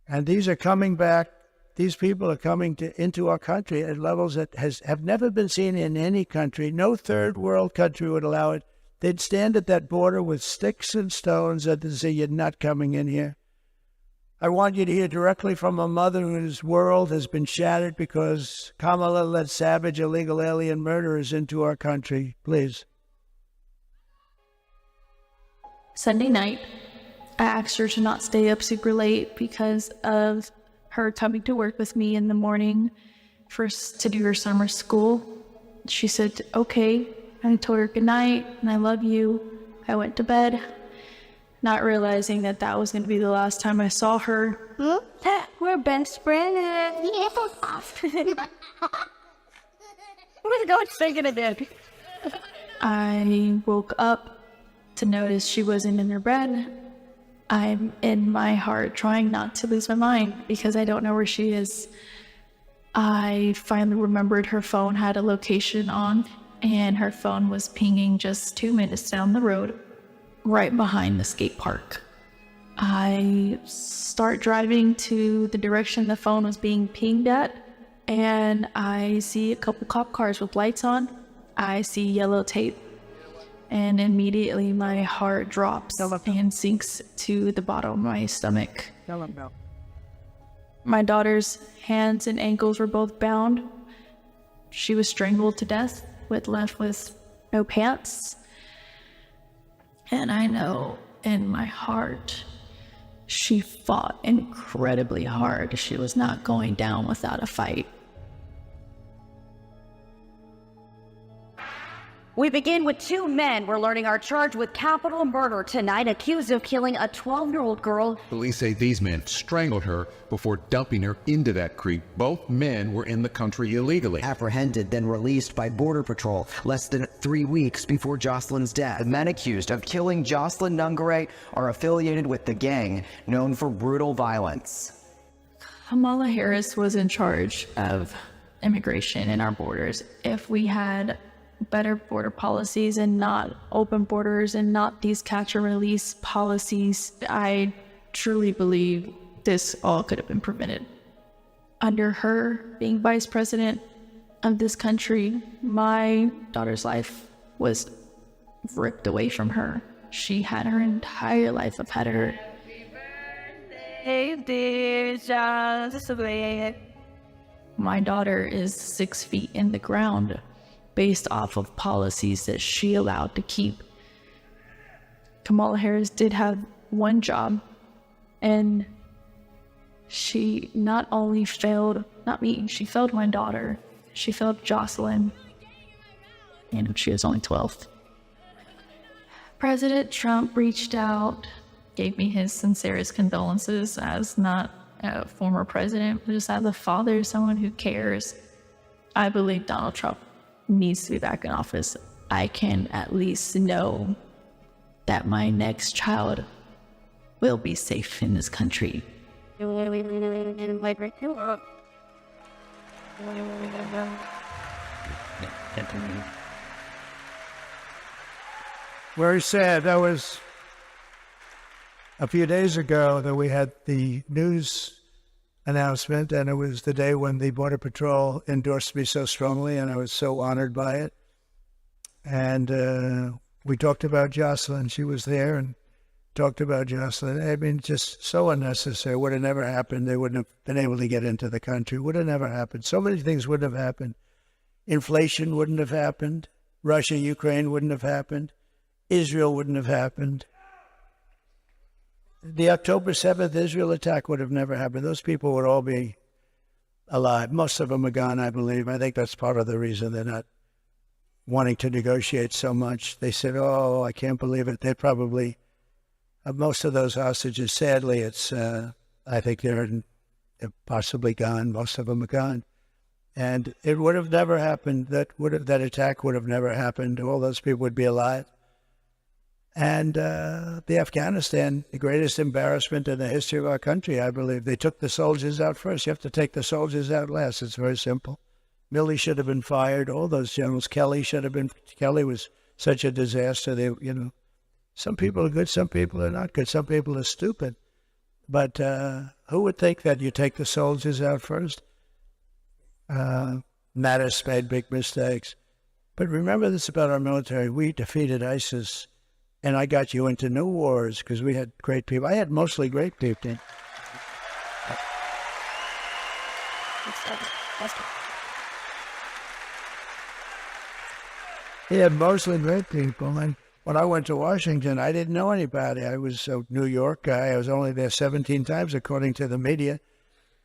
And these are coming back. These people are coming into our country at levels that have never been seen in any country. No third world country would allow it. They'd stand at that border with sticks and stones and say, "You're not coming in here." I want you to hear directly from a mother whose world has been shattered because Kamala led savage illegal alien murderers into our country. Please. Sunday night, I asked her to not stay up super late because of her coming to work with me in the morning to do her summer school. She said, okay. I told her good night and I love you. I went to bed, not realizing that was going to be the last time I saw her. We're best friends. We're going singing again. I woke up to notice she wasn't in her bed. I'm in my heart trying not to lose my mind because I don't know where she is. I finally remembered her phone had a location on, and her phone was pinging just 2 minutes down the road, right behind the skate park. I start driving to the direction the phone was being pinged at, and I see a couple cop cars with lights on. I see yellow tape, and immediately my heart drops and sinks to the bottom of my stomach. My daughter's hands and ankles were both bound. She was strangled to death, left with no pants. And I know in my heart, she fought incredibly hard. She was not going down without a fight. We begin with 2 men we're learning are charged with capital murder tonight, accused of killing a 12-year-old girl. Police say these men strangled her before dumping her into that creek. Both men were in the country illegally. Apprehended, then released by Border Patrol less than 3 weeks before Jocelyn's death. The men accused of killing Jocelyn Nungare are affiliated with the gang known for brutal violence. Kamala Harris was in charge of immigration in our borders. If we had better border policies and not open borders and not these catch and release policies, I truly believe this all could have been prevented. Under her being vice president of this country, my daughter's life was ripped away from her. She had her entire life ahead of her. My daughter is 6 feet in the ground based off of policies that she allowed to keep. Kamala Harris did have one job, And she not only failed, not me, she failed my daughter. She failed Jocelyn. And she was only 12. President Trump reached out, gave me his sincerest condolences as not a former president, but just as a father, someone who cares. I believe Donald Trump needs to be back in office. I can at least know that my next child will be safe in this country. Very sad. That was a few days ago that we had the news announcement, and it was the day when the Border Patrol endorsed me so strongly, and I was so honored by it. And we talked about Jocelyn. She was there and talked about Jocelyn. I mean, just so unnecessary. Would have never happened. They wouldn't have been able to get into the country. Would have never happened. So many things wouldn't have happened. Inflation wouldn't have happened. Russia, Ukraine wouldn't have happened. Israel wouldn't have happened. The October 7th Israel attack would have never happened. Those people would all be alive. Most of them are gone, I believe. I think that's part of the reason they're not wanting to negotiate so much. They said, oh, I can't believe it. They probably, most of those hostages, sadly, I think they're possibly gone. Most of them are gone. And it would have never happened. That attack would have never happened. All those people would be alive. And the Afghanistan, the greatest embarrassment in the history of our country, I believe. They took the soldiers out first. You have to take the soldiers out last. It's very simple. Milley should have been fired. All those generals. Kelly should have been. Kelly was such a disaster. They, some people are good, some people are not good. Some people are stupid. But who would think that you take the soldiers out first? Mattis made big mistakes. But remember this about our military. We defeated ISIS. And I got you into new wars because we had great people. I had mostly great people. He had mostly great people. And when I went to Washington, I didn't know anybody. I was a New York guy. I was only there 17 times, according to the media.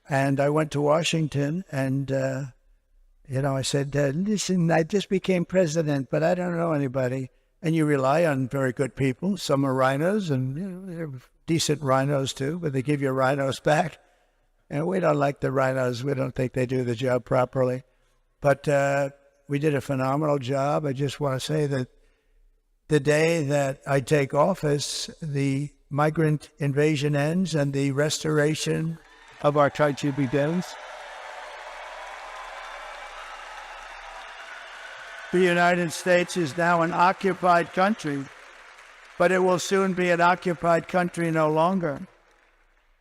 And I went to Washington and, I said, listen, I just became president, but I don't know anybody. And you rely on very good people. Some are rhinos, and they're decent rhinos too, but they give your rhinos back. And we don't like the rhinos. We don't think they do the job properly. But we did a phenomenal job. I just want to say that the day that I take office, the migrant invasion ends and the restoration of our country begins. The United States is now an occupied country, but it will soon be an occupied country no longer.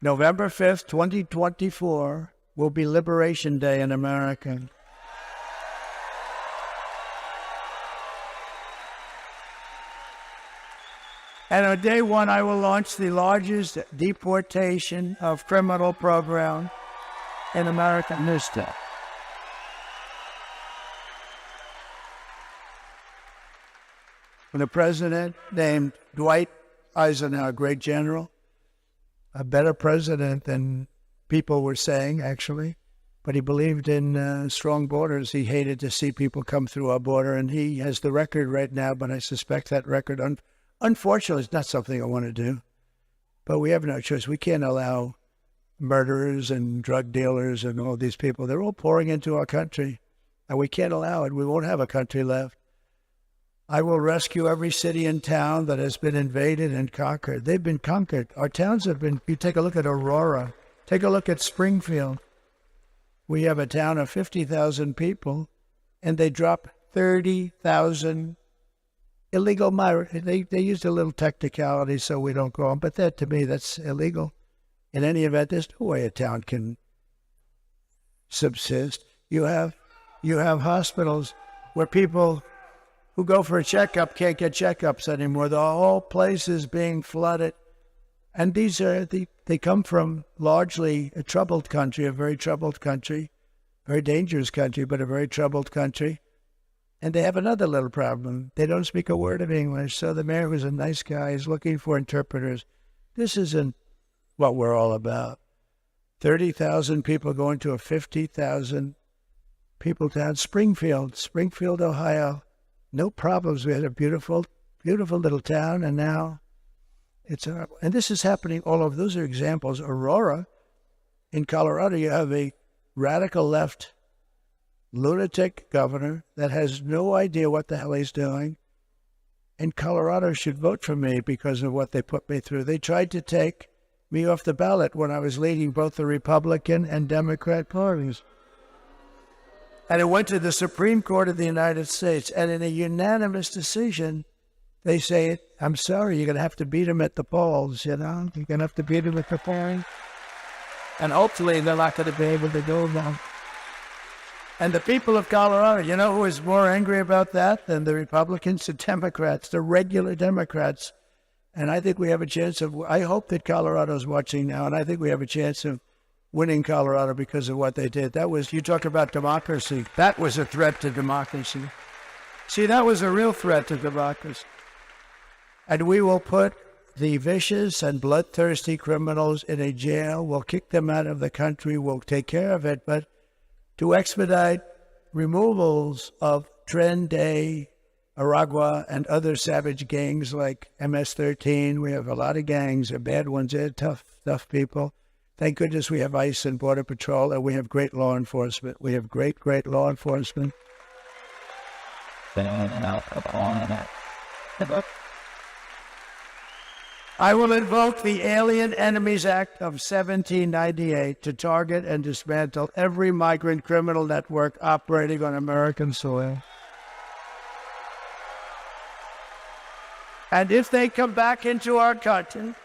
November 5th, 2024 will be Liberation Day in America. And on day one, I will launch the largest deportation of criminal program in American history. When a president named Dwight Eisenhower, a great general, a better president than people were saying, actually, but he believed in strong borders. He hated to see people come through our border, and he has the record right now, but I suspect that record, unfortunately, is not something I want to do. But we have no choice. We can't allow murderers and drug dealers and all these people. They're all pouring into our country, and we can't allow it. We won't have a country left. I will rescue every city and town that has been invaded and conquered. They've been conquered. Our towns have been, you take a look at Aurora, take a look at Springfield. We have a town of 50,000 people, and they drop 30,000 illegal migrants. They used a little technicality so we don't go on, but that, to me, that's illegal. In any event, there's no way a town can subsist. You have hospitals where people who go for a checkup can't get checkups anymore. The whole place is being flooded. And they come from largely a troubled country, a very troubled country, very dangerous country, but a very troubled country. And they have another little problem. They don't speak a word of English. So the mayor, who's a nice guy, is looking for interpreters. This isn't what we're all about. 30,000 people going to a 50,000 people town. Springfield, Ohio. No problems. We had a beautiful, beautiful little town, and now it's horrible. And this is happening all over. Those are examples. Aurora, in Colorado, you have a radical left lunatic governor that has no idea what the hell he's doing. And Colorado should vote for me because of what they put me through. They tried to take me off the ballot when I was leading both the Republican and Democrat parties. And it went to the Supreme Court of the United States. And in a unanimous decision, they say, I'm sorry, you're going to have to beat him at the polls, you know? You're going to have to beat him at the polls. And hopefully they're not going to be able to do that. And the people of Colorado, you know who is more angry about that than the Republicans? The Democrats, the regular Democrats. And I think we have a chance of, I hope that Colorado's watching now, and I think we have a chance of winning Colorado because of what they did. That was, you talk about democracy. That was a threat to democracy. See, that was a real threat to democracy. And we will put the vicious and bloodthirsty criminals in a jail. We'll kick them out of the country. We'll take care of it. But to expedite removals of Tren Day, Aragua, and other savage gangs like MS-13, we have a lot of gangs. They're bad ones. They're tough people. Thank goodness we have ICE and Border Patrol, and we have great law enforcement. We have great law enforcement. I will invoke the Alien Enemies Act of 1798 to target and dismantle every migrant criminal network operating on American soil. And if they come back into our country,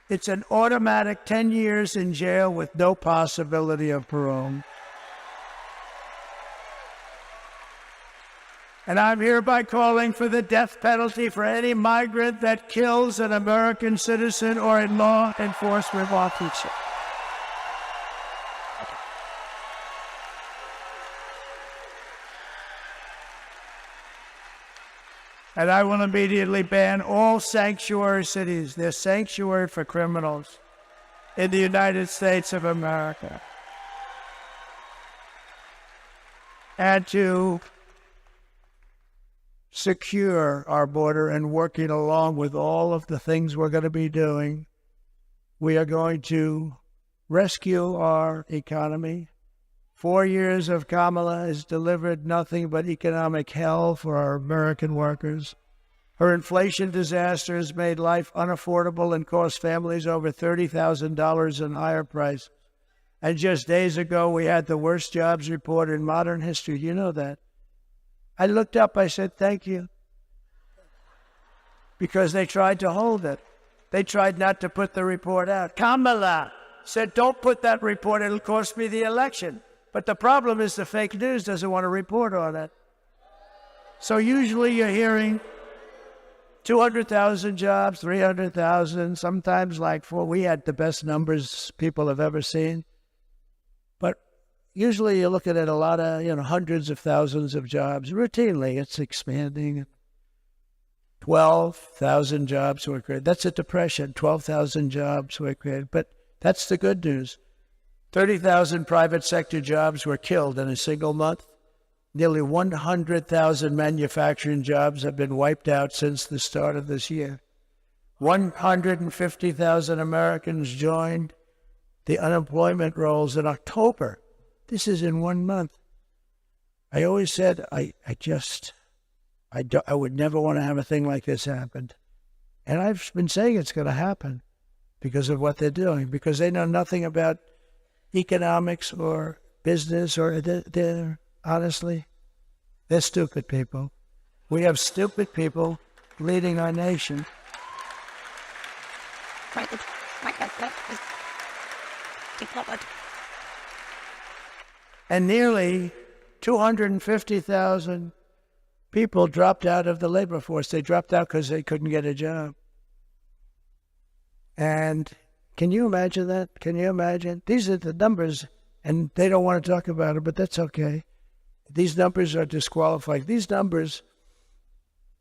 it's an automatic 10 years in jail with no possibility of parole. And I'm hereby calling for the death penalty for any migrant that kills an American citizen or a law enforcement officer. And I will immediately ban all sanctuary cities. They're sanctuary for criminals in the United States of America. And to secure our border and working along with all of the things we're going to be doing, we are going to rescue our economy. 4 years of Kamala has delivered nothing but economic hell for our American workers. Her inflation disaster has made life unaffordable and cost families over $30,000 in higher prices. And just days ago, we had the worst jobs report in modern history. You know that. I looked up, I said, thank you. Because they tried to hold it. They tried not to put the report out. Kamala said, don't put that report, it'll cost me the election. But the problem is the fake news doesn't want to report on it. So usually you're hearing 200,000 jobs, 300,000, sometimes like 4. We had the best numbers people have ever seen. But usually you're looking at a lot of, hundreds of thousands of jobs. Routinely, it's expanding. 12,000 jobs were created. That's a depression. 12,000 jobs were created. But that's the good news. 30,000 private sector jobs were killed in a single month. Nearly 100,000 manufacturing jobs have been wiped out since the start of this year. 150,000 Americans joined the unemployment rolls in October. This is in 1 month. I always said I would never want to have a thing like this happen. And I've been saying it's going to happen because of what they're doing, because they know nothing about economics or business, or honestly, they're stupid people. We have stupid people leading our nation. And nearly 250,000 people dropped out of the labor force. They dropped out because they couldn't get a job. And can you imagine that? Can you imagine? These are the numbers, and they don't want to talk about it, but that's okay. These numbers are disqualified. These numbers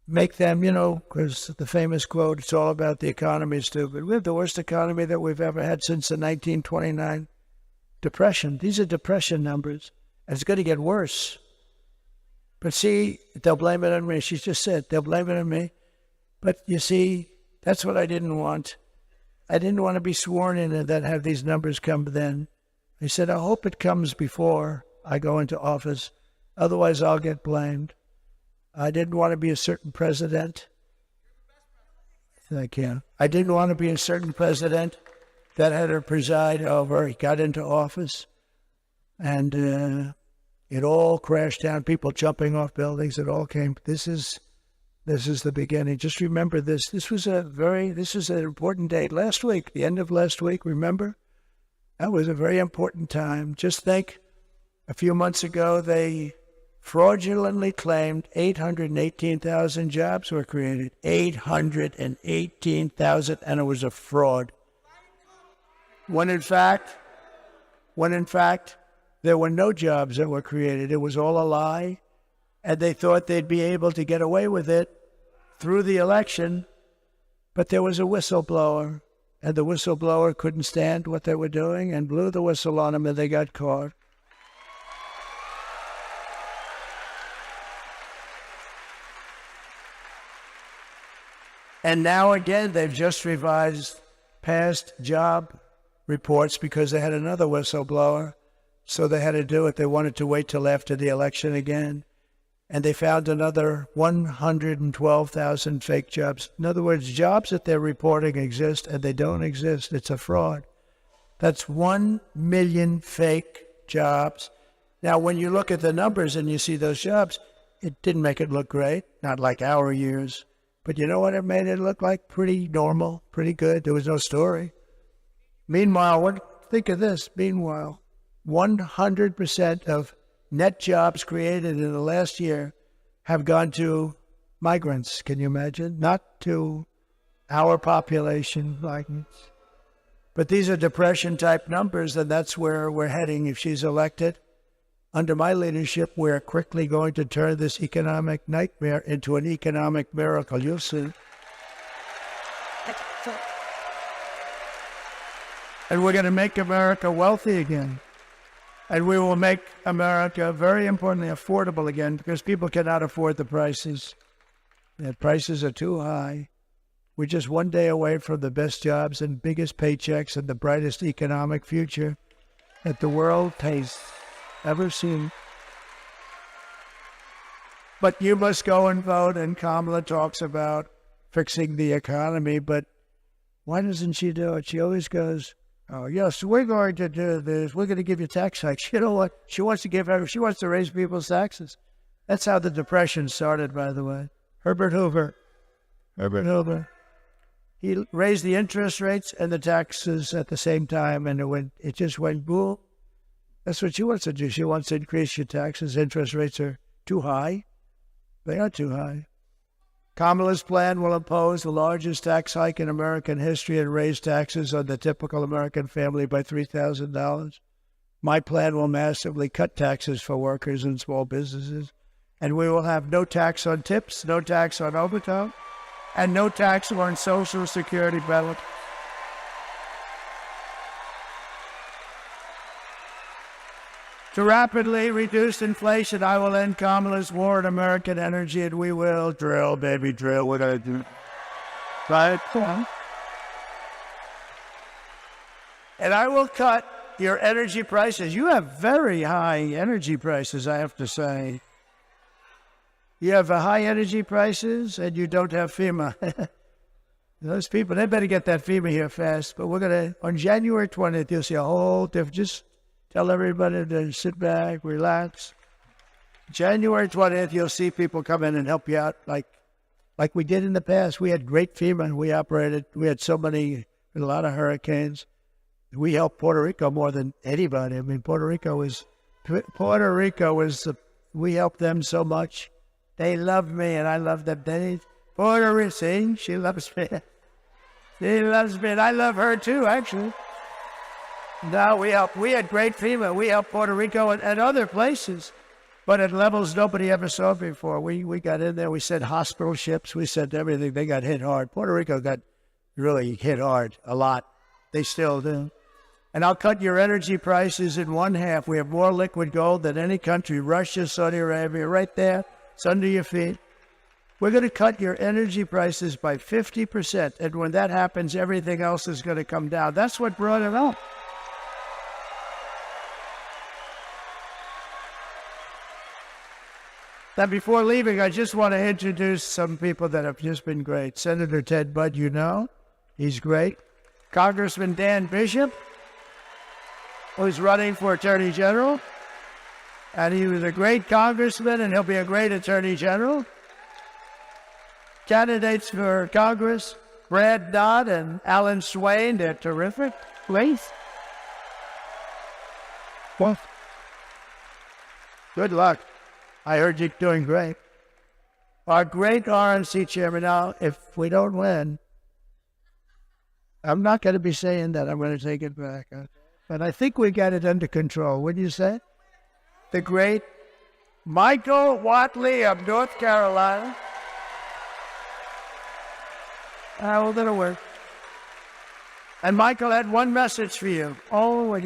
make them, because the famous quote, it's all about the economy, stupid. We have the worst economy that we've ever had since the 1929 Depression. These are depression numbers, and it's going to get worse. But see, they'll blame it on me. She just said, they'll blame it on me. But you see, that's what I didn't want. I didn't want to be sworn in and then have these numbers come then. I said, I hope it comes before I go into office. Otherwise, I'll get blamed. I didn't want to be a certain president. Thank you. I didn't want to be a certain president that had to preside over. He got into office, and it all crashed down. People jumping off buildings. It all came. This is the beginning. Just remember this. This was an important date. Last week, the end of last week. Remember, that was a very important time. Just think, a few months ago, they fraudulently claimed 818,000 jobs were created. 818,000, and it was a fraud. When in fact, there were no jobs that were created. It was all a lie, and they thought they'd be able to get away with it through the election, but there was a whistleblower, and the whistleblower couldn't stand what they were doing and blew the whistle on them, and they got caught. And now again, they've just revised past job reports because they had another whistleblower, so they had to do it. They wanted to wait till after the election again. And they found another 112,000 fake jobs. In other words, jobs that they're reporting exist and they don't exist. It's a fraud. That's 1 million fake jobs. Now, when you look at the numbers and you see those jobs, it didn't make it look great, not like our years. But you know what it made it look like? Pretty normal, pretty good. There was no story. Meanwhile, think of this. Meanwhile, 100% of net jobs created in the last year have gone to migrants. Can you imagine? Not to our population migrants. But these are depression-type numbers, and that's where we're heading if she's elected. Under my leadership, we're quickly going to turn this economic nightmare into an economic miracle. You'll see. And we're going to make America wealthy again. And we will make America, very importantly, affordable again, because people cannot afford the prices. The prices are too high. We're just one day away from the best jobs and biggest paychecks and the brightest economic future that the world has ever seen. But you must go and vote, and Kamala talks about fixing the economy, but why doesn't she do it? She always goes, oh, yes, we're going to do this. We're going to give you tax hikes. You know what? She wants to raise people's taxes. That's how the Depression started, by the way. Herbert Hoover. He raised the interest rates and the taxes at the same time, and it just went boom. That's what she wants to do. She wants to increase your taxes. Interest rates are too high. They are too high. Kamala's plan will impose the largest tax hike in American history and raise taxes on the typical American family by $3,000. My plan will massively cut taxes for workers and small businesses, and we will have no tax on tips, no tax on overtime, and no tax on Social Security benefits. To rapidly reduce inflation, I will end Kamala's war on American energy, and we will drill, baby, drill. We're going to do right. And I will cut your energy prices. You have very high energy prices, I have to say. You have high energy prices, and you don't have FEMA. Those people, they better get that FEMA here fast. But we're going to, on January 20th, you'll see a whole different, just tell everybody to sit back, relax. January 20th, you'll see people come in and help you out like we did in the past. We had great FEMA. We had so many, a lot of hurricanes. We helped Puerto Rico more than anybody. I mean, we helped them so much. They loved me, and I loved them. Puerto Rico, see, she loves me. She loves me, and I love her too, actually. No, we had great FEMA. We helped Puerto Rico and other places. but at levels nobody ever saw before. We got in there, we sent hospital ships, we sent everything. They got hit hard. Puerto Rico got really hit hard, a lot. They still do. And I'll cut your energy prices in one half. We have more liquid gold than any country. Russia, Saudi Arabia, right there. It's under your feet. We're going to cut your energy prices by 50%. And when that happens, everything else is going to come down. That's what brought it up. Now, before leaving, I just want to introduce some people that have just been great. Senator Ted Budd, you know, he's great. Congressman Dan Bishop, who's running for Attorney General. And he was a great congressman, and he'll be a great Attorney General. Candidates for Congress, Brad Dodd and Alan Swain, they're terrific. Please. Well, good luck. I heard you're doing great. Our great RNC chairman. Now, if we don't win, I'm not going to be saying that. I'm going to take it back. But I think we got it under control. Wouldn't you say? The great Michael Watley of North Carolina. Well, that'll work. And Michael had one message for you. Oh, we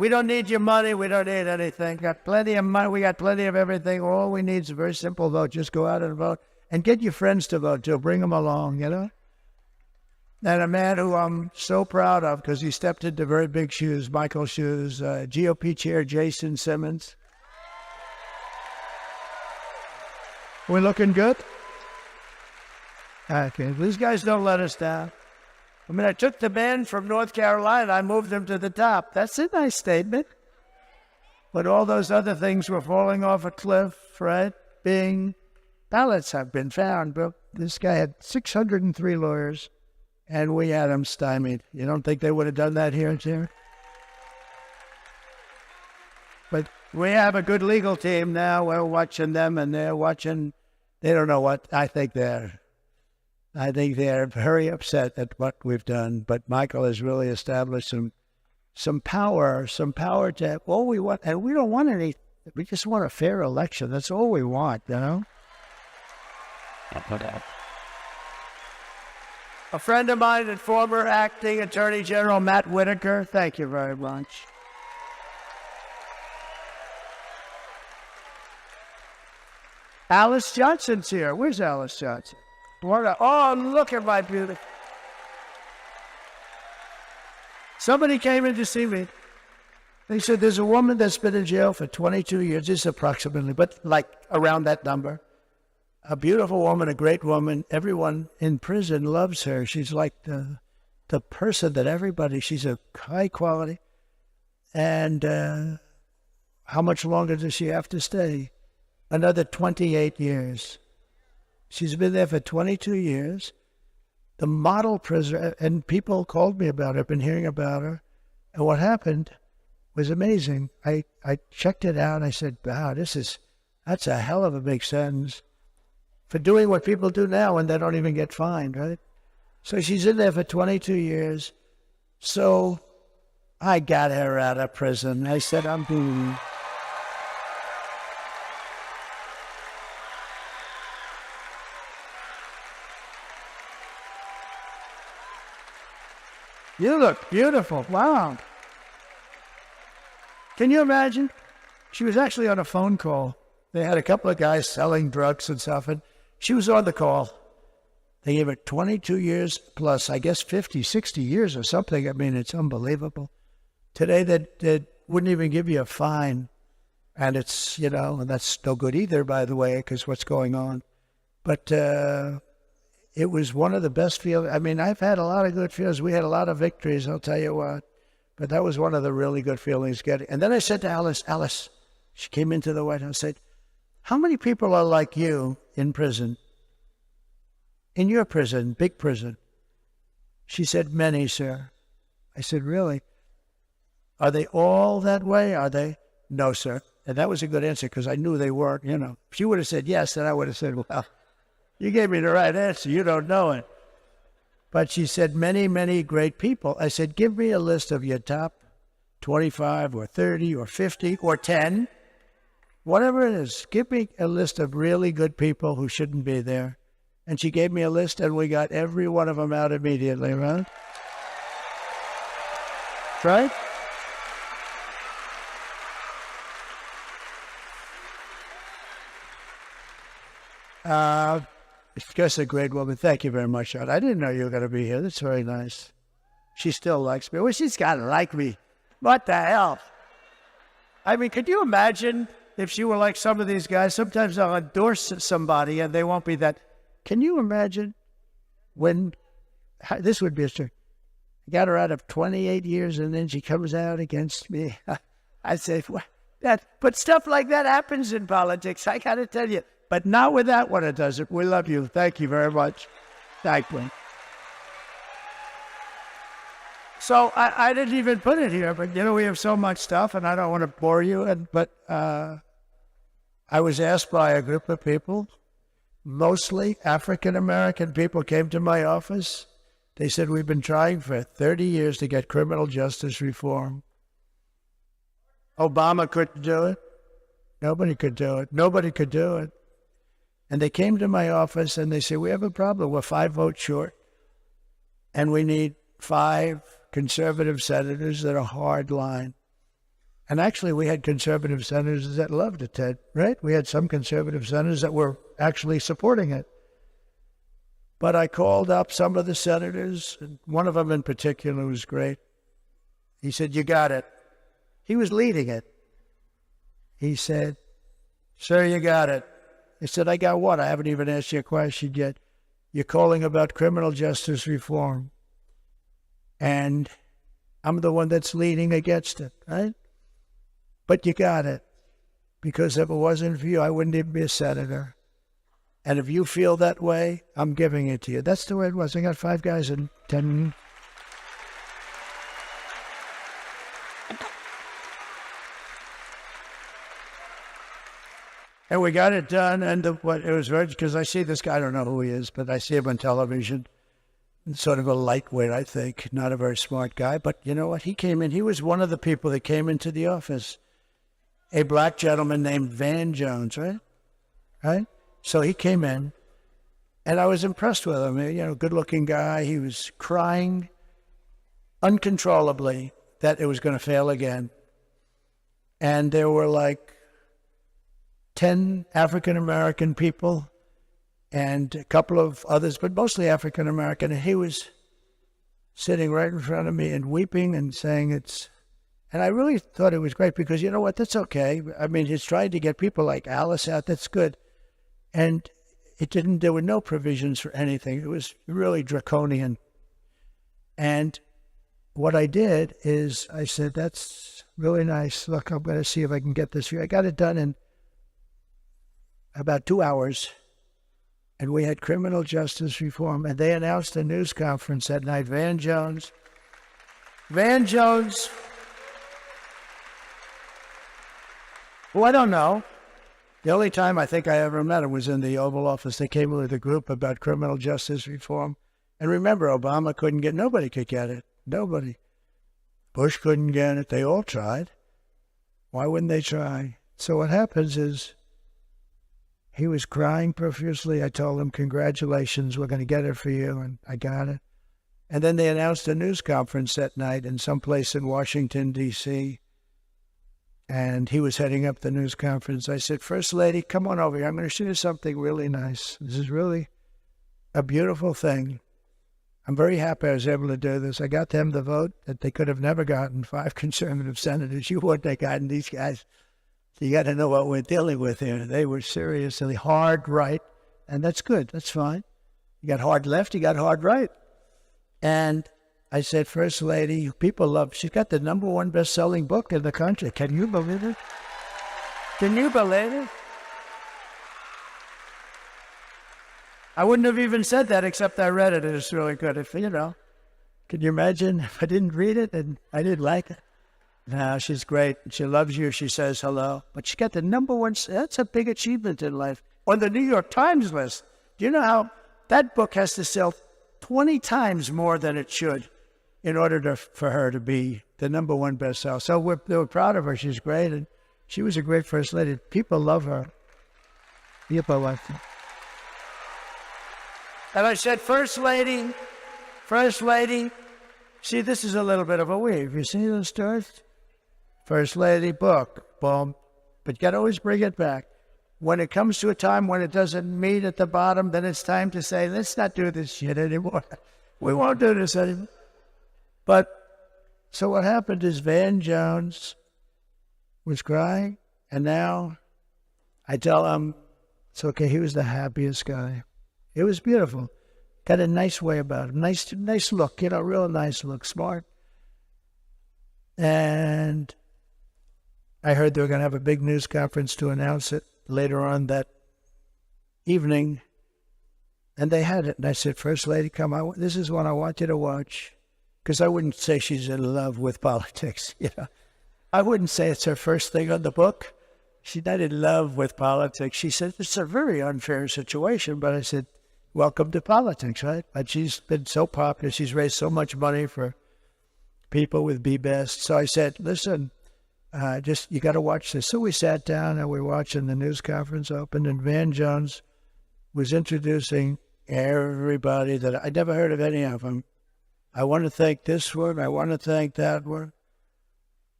don't need your money. We don't need anything. Got plenty of money. We got plenty of everything. All we need is a very simple vote. Just go out and vote. And get your friends to vote, too. Bring them along, you know? And a man who I'm so proud of because he stepped into very big shoes, Michael's shoes, GOP Chair Jason Simmons. We looking good? Okay, these guys don't let us down. I mean, I took the man from North Carolina, I moved him to the top. That's a nice statement. But all those other things were falling off a cliff, right? Ballots have been found, but this guy had 603 lawyers, and we had him stymied. You don't think they would have done that here, Jim? But we have a good legal team now. We're watching them, and they're watching. They don't know what. I think they're very upset at what we've done. But Michael has really established some power to have all we want. And we don't want any. We just want a fair election. That's all we want, you know? A friend of mine and former acting Attorney General Matt Whitaker. Thank you very much. Alice Johnson's here. Where's Alice Johnson? Oh, look at my beauty. Somebody came in to see me. They said, there's a woman that's been in jail for 22 years, just approximately, but like around that number. A beautiful woman, a great woman. Everyone in prison loves her. She's like the person that everybody, she's a high quality. And how much longer does she have to stay? Another 28 years. She's been there for 22 years. The model prisoner, and people called me about her, been hearing about her. And what happened was amazing. I checked it out. I said, wow, that's a hell of a big sentence for doing what people do now and they don't even get fined, right? So she's in there for 22 years. So I got her out of prison. I said, I'm doing... You look beautiful. Wow. Can you imagine? She was actually on a phone call. They had a couple of guys selling drugs and stuff, and she was on the call. They gave her 22 years plus, I guess, 50, 60 years or something. I mean, it's unbelievable. Today, they wouldn't even give you a fine. And it's, you know, and that's no good either, by the way, because what's going on. But it was one of the best feelings. I mean, I've had a lot of good feelings. We had a lot of victories, I'll tell you what. But that was one of the really good feelings getting. And then I said to Alice, she came into the White House, I said, how many people are like you in prison? In your prison, big prison? She said, many, sir. I said, really? Are they all that way? Are they? No, sir. And that was a good answer because I knew they weren't, you know. If she would have said yes, then I would have said, well, you gave me the right answer. You don't know it. But she said, many, many great people. I said, give me a list of your top 25 or 30 or 50 or 10. whatever it is, give me a list of really good people who shouldn't be there. And she gave me a list, and we got every one of them out immediately, right? Right? She's just a great woman. Thank you very much, Sean. I didn't know you were going to be here. That's very nice. She still likes me. Well, she's got to like me. What the hell? I mean, could you imagine if she were like some of these guys? Sometimes I'll endorse somebody and they won't be that. Can you imagine when this would be a story? I got her out of 28 years and then she comes out against me. I say, what? But stuff like that happens in politics. I got to tell you. But not with that one, it doesn't. We love you. Thank you very much. Thank you. So I didn't even put it here, but, we have so much stuff, and I don't want to bore you. But I was asked by a group of people, mostly African-American people, came to my office. They said, we've been trying for 30 years to get criminal justice reform. Obama couldn't do it. Nobody could do it. Nobody could do it. And they came to my office and they said, we have a problem. We're 5 votes short. And we need 5 conservative senators that are hard line. And actually, we had conservative senators that loved it, Ted, right? We had some conservative senators that were actually supporting it. But I called up some of the senators, and one of them in particular was great. He said, you got it. He was leading it. He said, sir, you got it. I said, I got what? I haven't even asked you a question yet. You're calling about criminal justice reform. And I'm the one that's leading against it, right? But you got it. Because if it wasn't for you, I wouldn't even be a senator. And if you feel that way, I'm giving it to you. That's the way it was. I got 5 guys in 10. And we got it done, and it was very, because I see this guy, I don't know who he is, but I see him on television. Sort of a lightweight, I think, not a very smart guy. But you know what? He came in, he was one of the people that came into the office. A black gentleman named Van Jones, right? Right? So he came in, and I was impressed with him. Good-looking guy. He was crying uncontrollably that it was going to fail again. And there were like 10 African-American people and a couple of others, but mostly African-American. And he was sitting right in front of me and weeping and saying and I really thought it was great because, you know what, that's okay. I mean, he's trying to get people like Alice out. That's good. And there were no provisions for anything. It was really draconian. And what I did is I said, that's really nice. Look, I'm going to see if I can get this for you. I got it done in about 2 hours. And we had criminal justice reform. And they announced a news conference that night. Van Jones, who I don't know. The only time I think I ever met him was in the Oval Office. They came with a group about criminal justice reform. And remember, Obama nobody could get it. Nobody. Bush couldn't get it. They all tried. Why wouldn't they try? So what happens is he was crying profusely. I told him, congratulations, we're going to get it for you. And I got it. And then they announced a news conference that night in some place in Washington, D.C., and he was heading up the news conference. I said, First Lady, come on over here. I'm going to show you something really nice. This is really a beautiful thing. I'm very happy I was able to do this. I got them the vote that they could have never gotten, 5 conservative senators. You wouldn't have gotten these guys. So you got to know what we're dealing with here. They were seriously hard right, and that's good. That's fine. You got hard left, you got hard right. And I said, First Lady, people love, she's got the #1 best-selling book in the country. Can you believe it? Can you believe it? I wouldn't have even said that except I read it. It's really good. Can you imagine if I didn't read it and I didn't like it? No, she's great. She loves you. She says hello. But she got the #1, that's a big achievement in life. On the New York Times list. Do you know how that book has to sell 20 times more than it should in order for her to be the #1 bestseller? So we're proud of her. She's great. And She was a great first lady. People love her. People like her. And I said, First Lady. See, this is a little bit of a weave. You see those stars? First Lady, book, boom. But you got to always bring it back. When it comes to a time when it doesn't meet at the bottom, then it's time to say, let's not do this shit anymore. We won't do this anymore. But, so what happened is Van Jones was crying, and now I tell him, it's okay, he was the happiest guy. It was beautiful. Got a nice way about him, nice look, real nice look, smart. And I heard they were going to have a big news conference to announce it later on that evening. And they had it. And I said, First Lady, come on. This is one I want you to watch. Because I wouldn't say she's in love with politics. I wouldn't say it's her first thing on the book. She's not in love with politics. She said, it's a very unfair situation. But I said, welcome to politics, right? But she's been so popular. She's raised so much money for people with Be Best. So I said, listen, you got to watch this. So we sat down and we were watching the news conference open, and Van Jones was introducing everybody that I never heard of any of them. I want to thank this one. I want to thank that one.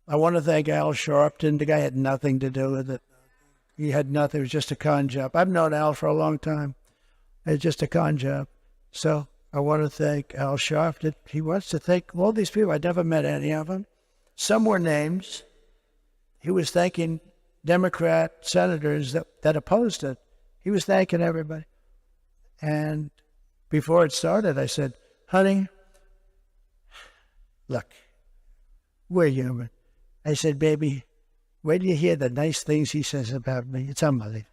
I want to thank Al Sharpton. The guy had nothing to do with it. He had nothing. It was just a con job. I've known Al for a long time. It's just a con job. So I want to thank Al Sharpton. He wants to thank all these people. I never met any of them. Some were names. He was thanking Democrat senators that opposed it. He was thanking everybody. And before it started, I said, honey, look, we're human. I said, baby, wait till you hear the nice things he says about me. It's unbelievable.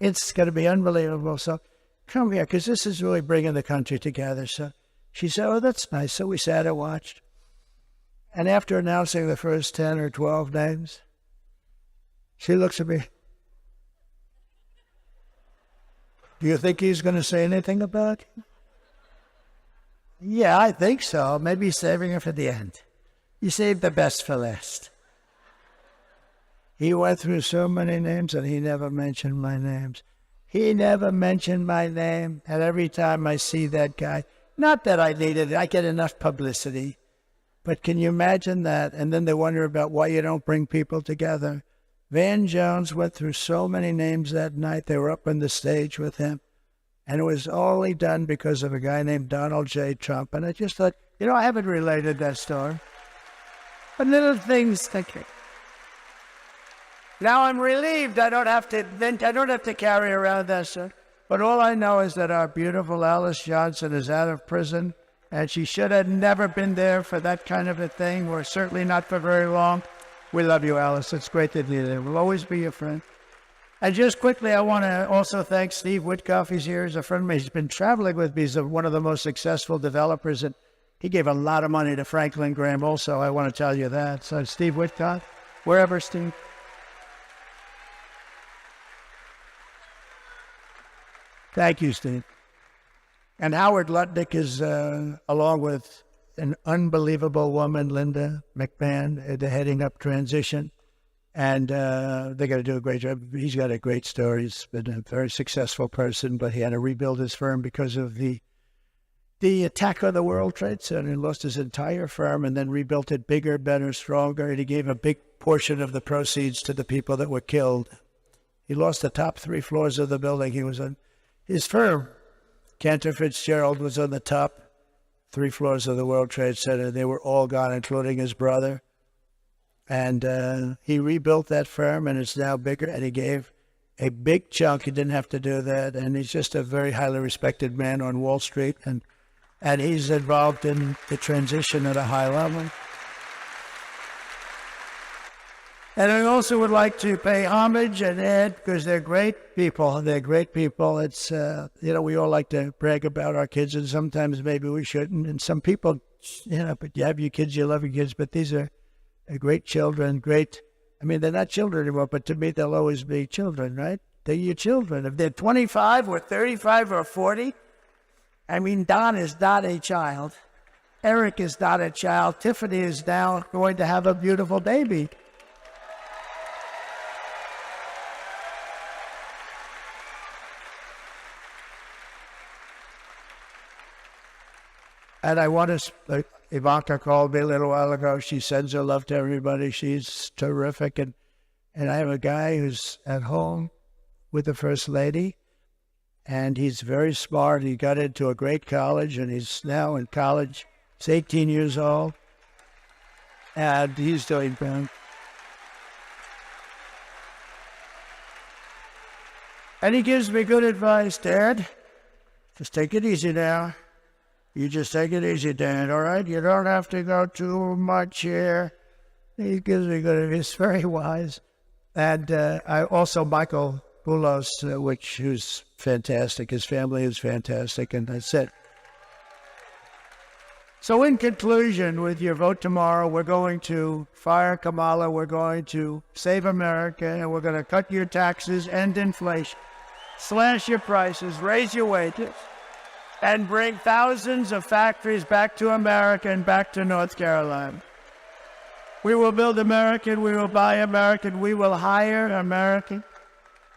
It's going to be unbelievable. So come here, because this is really bringing the country together. So she said, oh, that's nice. So we sat and watched. And after announcing the first 10 or 12 names, she looks at me. Do you think he's going to say anything about it? Yeah, I think so. Maybe he's saving it for the end. You saved the best for last. He went through so many names and he never mentioned my names. He never mentioned my name. And every time I see that guy, not that I needed it, I get enough publicity. But can you imagine that? And then they wonder about why you don't bring people together. Van Jones went through so many names that night. They were up on the stage with him. And it was only done because of a guy named Donald J. Trump. And I just thought, I haven't related that story. But little things like it. Now I'm relieved. I don't have to carry around that story. But all I know is that our beautiful Alice Johnson is out of prison. And she should have never been there for that kind of a thing, or certainly not for very long. We love you, Alice. It's great that you're there. We'll always be your friend. And just quickly, I want to also thank Steve Witkoff. He's here. He's a friend of mine. He's been traveling with me. He's one of the most successful developers. And he gave a lot of money to Franklin Graham also. I want to tell you that. So Steve Witkoff, wherever, Steve. Thank you, Steve. And Howard Lutnick is, along with an unbelievable woman, Linda McMahon, heading up transition. And they're going to do a great job. He's got a great story. He's been a very successful person, but he had to rebuild his firm because of the attack on the World Trade Center. He lost his entire firm and then rebuilt it bigger, better, stronger. And he gave a big portion of the proceeds to the people that were killed. He lost the top 3 floors of the building he was on. His firm, Cantor Fitzgerald, was on the top 3 floors of the World Trade Center. They were all gone, including his brother. And he rebuilt that firm, and it's now bigger, and he gave a big chunk. He didn't have to do that, and he's just a very highly respected man on Wall Street, and he's involved in the transition at a high level. And I also would like to pay homage and Ed, because they're great people. They're great people. It's, we all like to brag about our kids, and sometimes maybe we shouldn't. And some people, but you have your kids, you love your kids, but these are great children, they're not children anymore, but to me, they'll always be children, right? They're your children. If they're 25 or 35 or 40, Don is not a child. Eric is not a child. Tiffany is now going to have a beautiful baby. And I want to, Ivanka called me a little while ago. She sends her love to everybody. She's terrific. And I have a guy who's at home with the First Lady, and he's very smart. He got into a great college, and he's now in college. He's 18 years old, and he's doing well. And he gives me good advice. Dad, just take it easy now. You just take it easy, Dad, all right? You don't have to go too much here. He gives me good advice. He's very wise. And I also, Michael Boulos, who's fantastic. His family is fantastic, and that's it. So in conclusion, with your vote tomorrow, we're going to fire Kamala, we're going to save America, and we're going to cut your taxes, end inflation, slash your prices, raise your wages, and bring thousands of factories back to America and back to North Carolina. We will build American, we will buy American, we will hire American,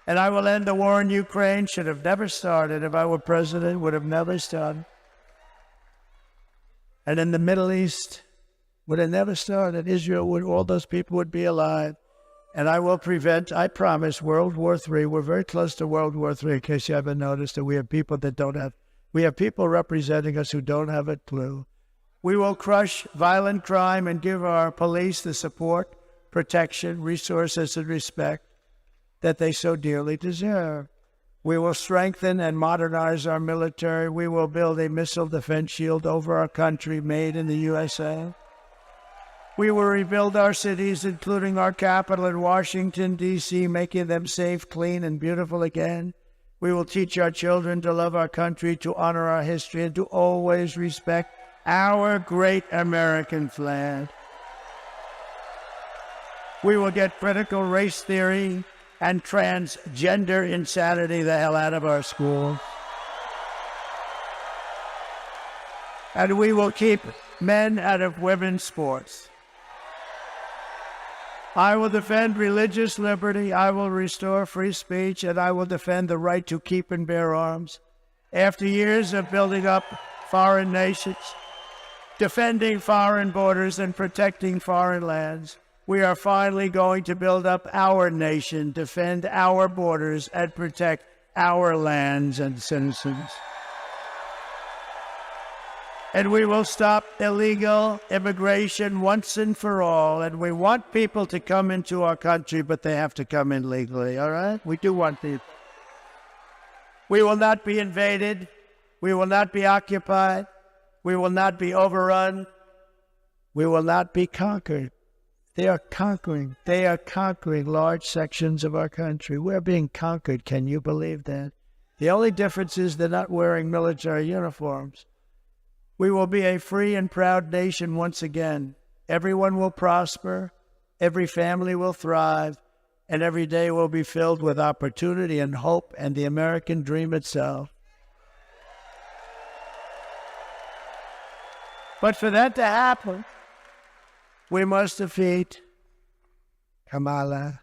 and I will end the war in Ukraine. Should have never started. If I were president, would have never started. And in the Middle East, would have never started. Israel, all those people would be alive. And I will prevent, I promise, World War III. We're very close to World War III, in case you haven't noticed that we have people that don't have, we have people representing us who don't have a clue. We will crush violent crime and give our police the support, protection, resources, and respect that they so dearly deserve. We will strengthen and modernize our military. We will build a missile defense shield over our country made in the USA. We will rebuild our cities, including our capital in Washington, D.C., making them safe, clean, and beautiful again. We will teach our children to love our country, to honor our history, and to always respect our great American flag. We will get critical race theory and transgender insanity the hell out of our schools. And we will keep men out of women's sports. I will defend religious liberty, I will restore free speech, and I will defend the right to keep and bear arms. After years of building up foreign nations, defending foreign borders, and protecting foreign lands, we are finally going to build up our nation, defend our borders, and protect our lands and citizens. And we will stop illegal immigration once and for all. And we want people to come into our country, but they have to come in legally, all right? We do want people. We will not be invaded. We will not be occupied. We will not be overrun. We will not be conquered. They are conquering. They are conquering large sections of our country. We're being conquered. Can you believe that? The only difference is they're not wearing military uniforms. We will be a free and proud nation once again. Everyone will prosper. Every family will thrive. And every day will be filled with opportunity and hope and the American dream itself. But for that to happen, we must defeat Kamala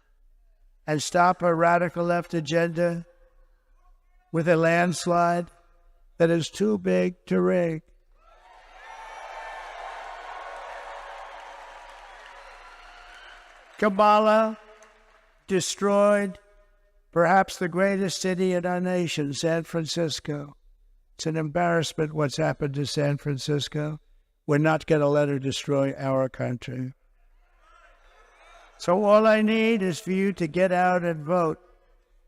and stop her radical left agenda with a landslide that is too big to rig. Kamala destroyed perhaps the greatest city in our nation, San Francisco. It's an embarrassment what's happened to San Francisco. We're not going to let her destroy our country. So all I need is for you to get out and vote.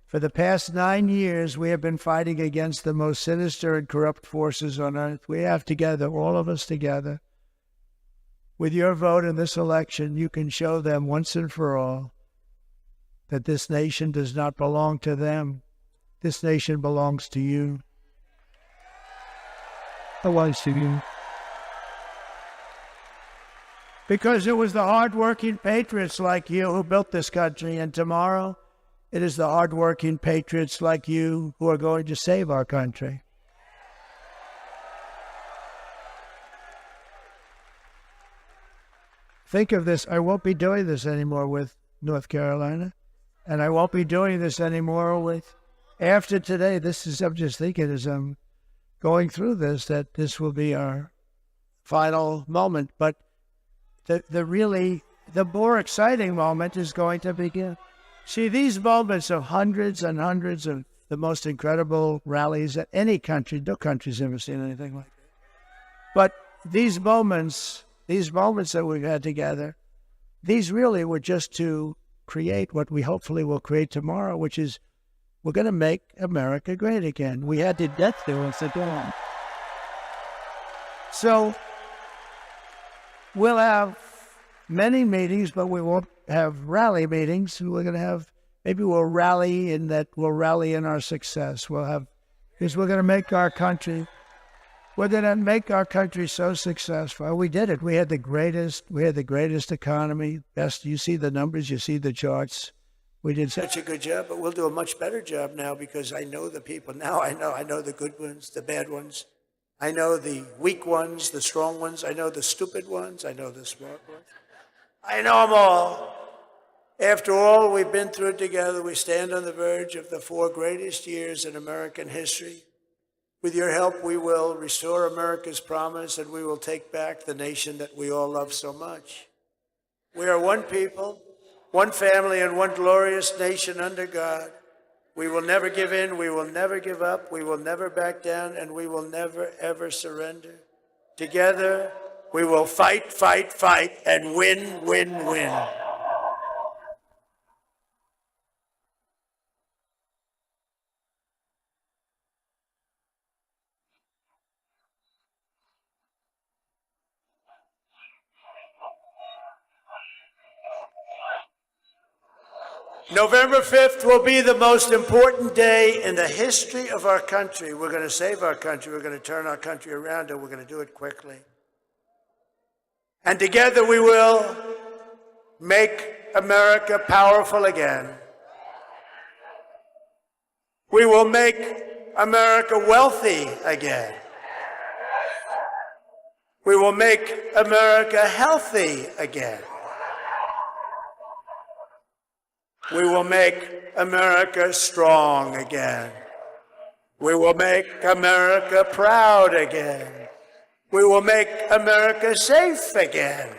For the past 9 years, we have been fighting against the most sinister and corrupt forces on earth. We have together, all of us together. With your vote in this election, you can show them once and for all that this nation does not belong to them. This nation belongs to you. Belongs to you. Because it was the hard-working patriots like you who built this country, and tomorrow it is the hard-working patriots like you who are going to save our country. Think of this. I won't be doing this anymore with North Carolina, and I won't be doing this anymore with, after today, this is, I'm just thinking as I'm going through this, that this will be our final moment. But the more exciting moment is going to begin. See, these moments of hundreds and hundreds of the most incredible rallies that any country, no country's ever seen anything like that. But these moments that we've had together, these really were just to create what we hopefully will create tomorrow, which is we're going to make America great again. We had to get there and sit down. So we'll have many meetings, but we won't have rally meetings. We're going to have, maybe we'll rally in our success. Because we're going to make our country, we're going to make our country so successful. We did it. We had the greatest economy, best. You see the numbers, you see the charts. We did such a good job, but we'll do a much better job now because I know the people. Now I know the good ones, the bad ones. I know the weak ones, the strong ones. I know the stupid ones. I know the smart ones. I know them all. After all we've been through together, we stand on the verge of the 4 greatest years in American history. With your help, we will restore America's promise and we will take back the nation that we all love so much. We are one people, one family, and one glorious nation under God. We will never give in, we will never give up, we will never back down, and we will never, ever surrender. Together, we will fight, fight, fight, and win, win, win. November 5th will be the most important day in the history of our country. We're going to save our country. We're going to turn our country around, and we're going to do it quickly. And together we will make America powerful again. We will make America wealthy again. We will make America healthy again. We will make America strong again. We will make America proud again. We will make America safe again.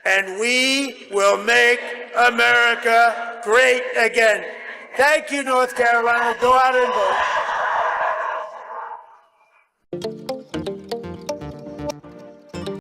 And we will make America great again. Thank you, North Carolina. Go out and vote.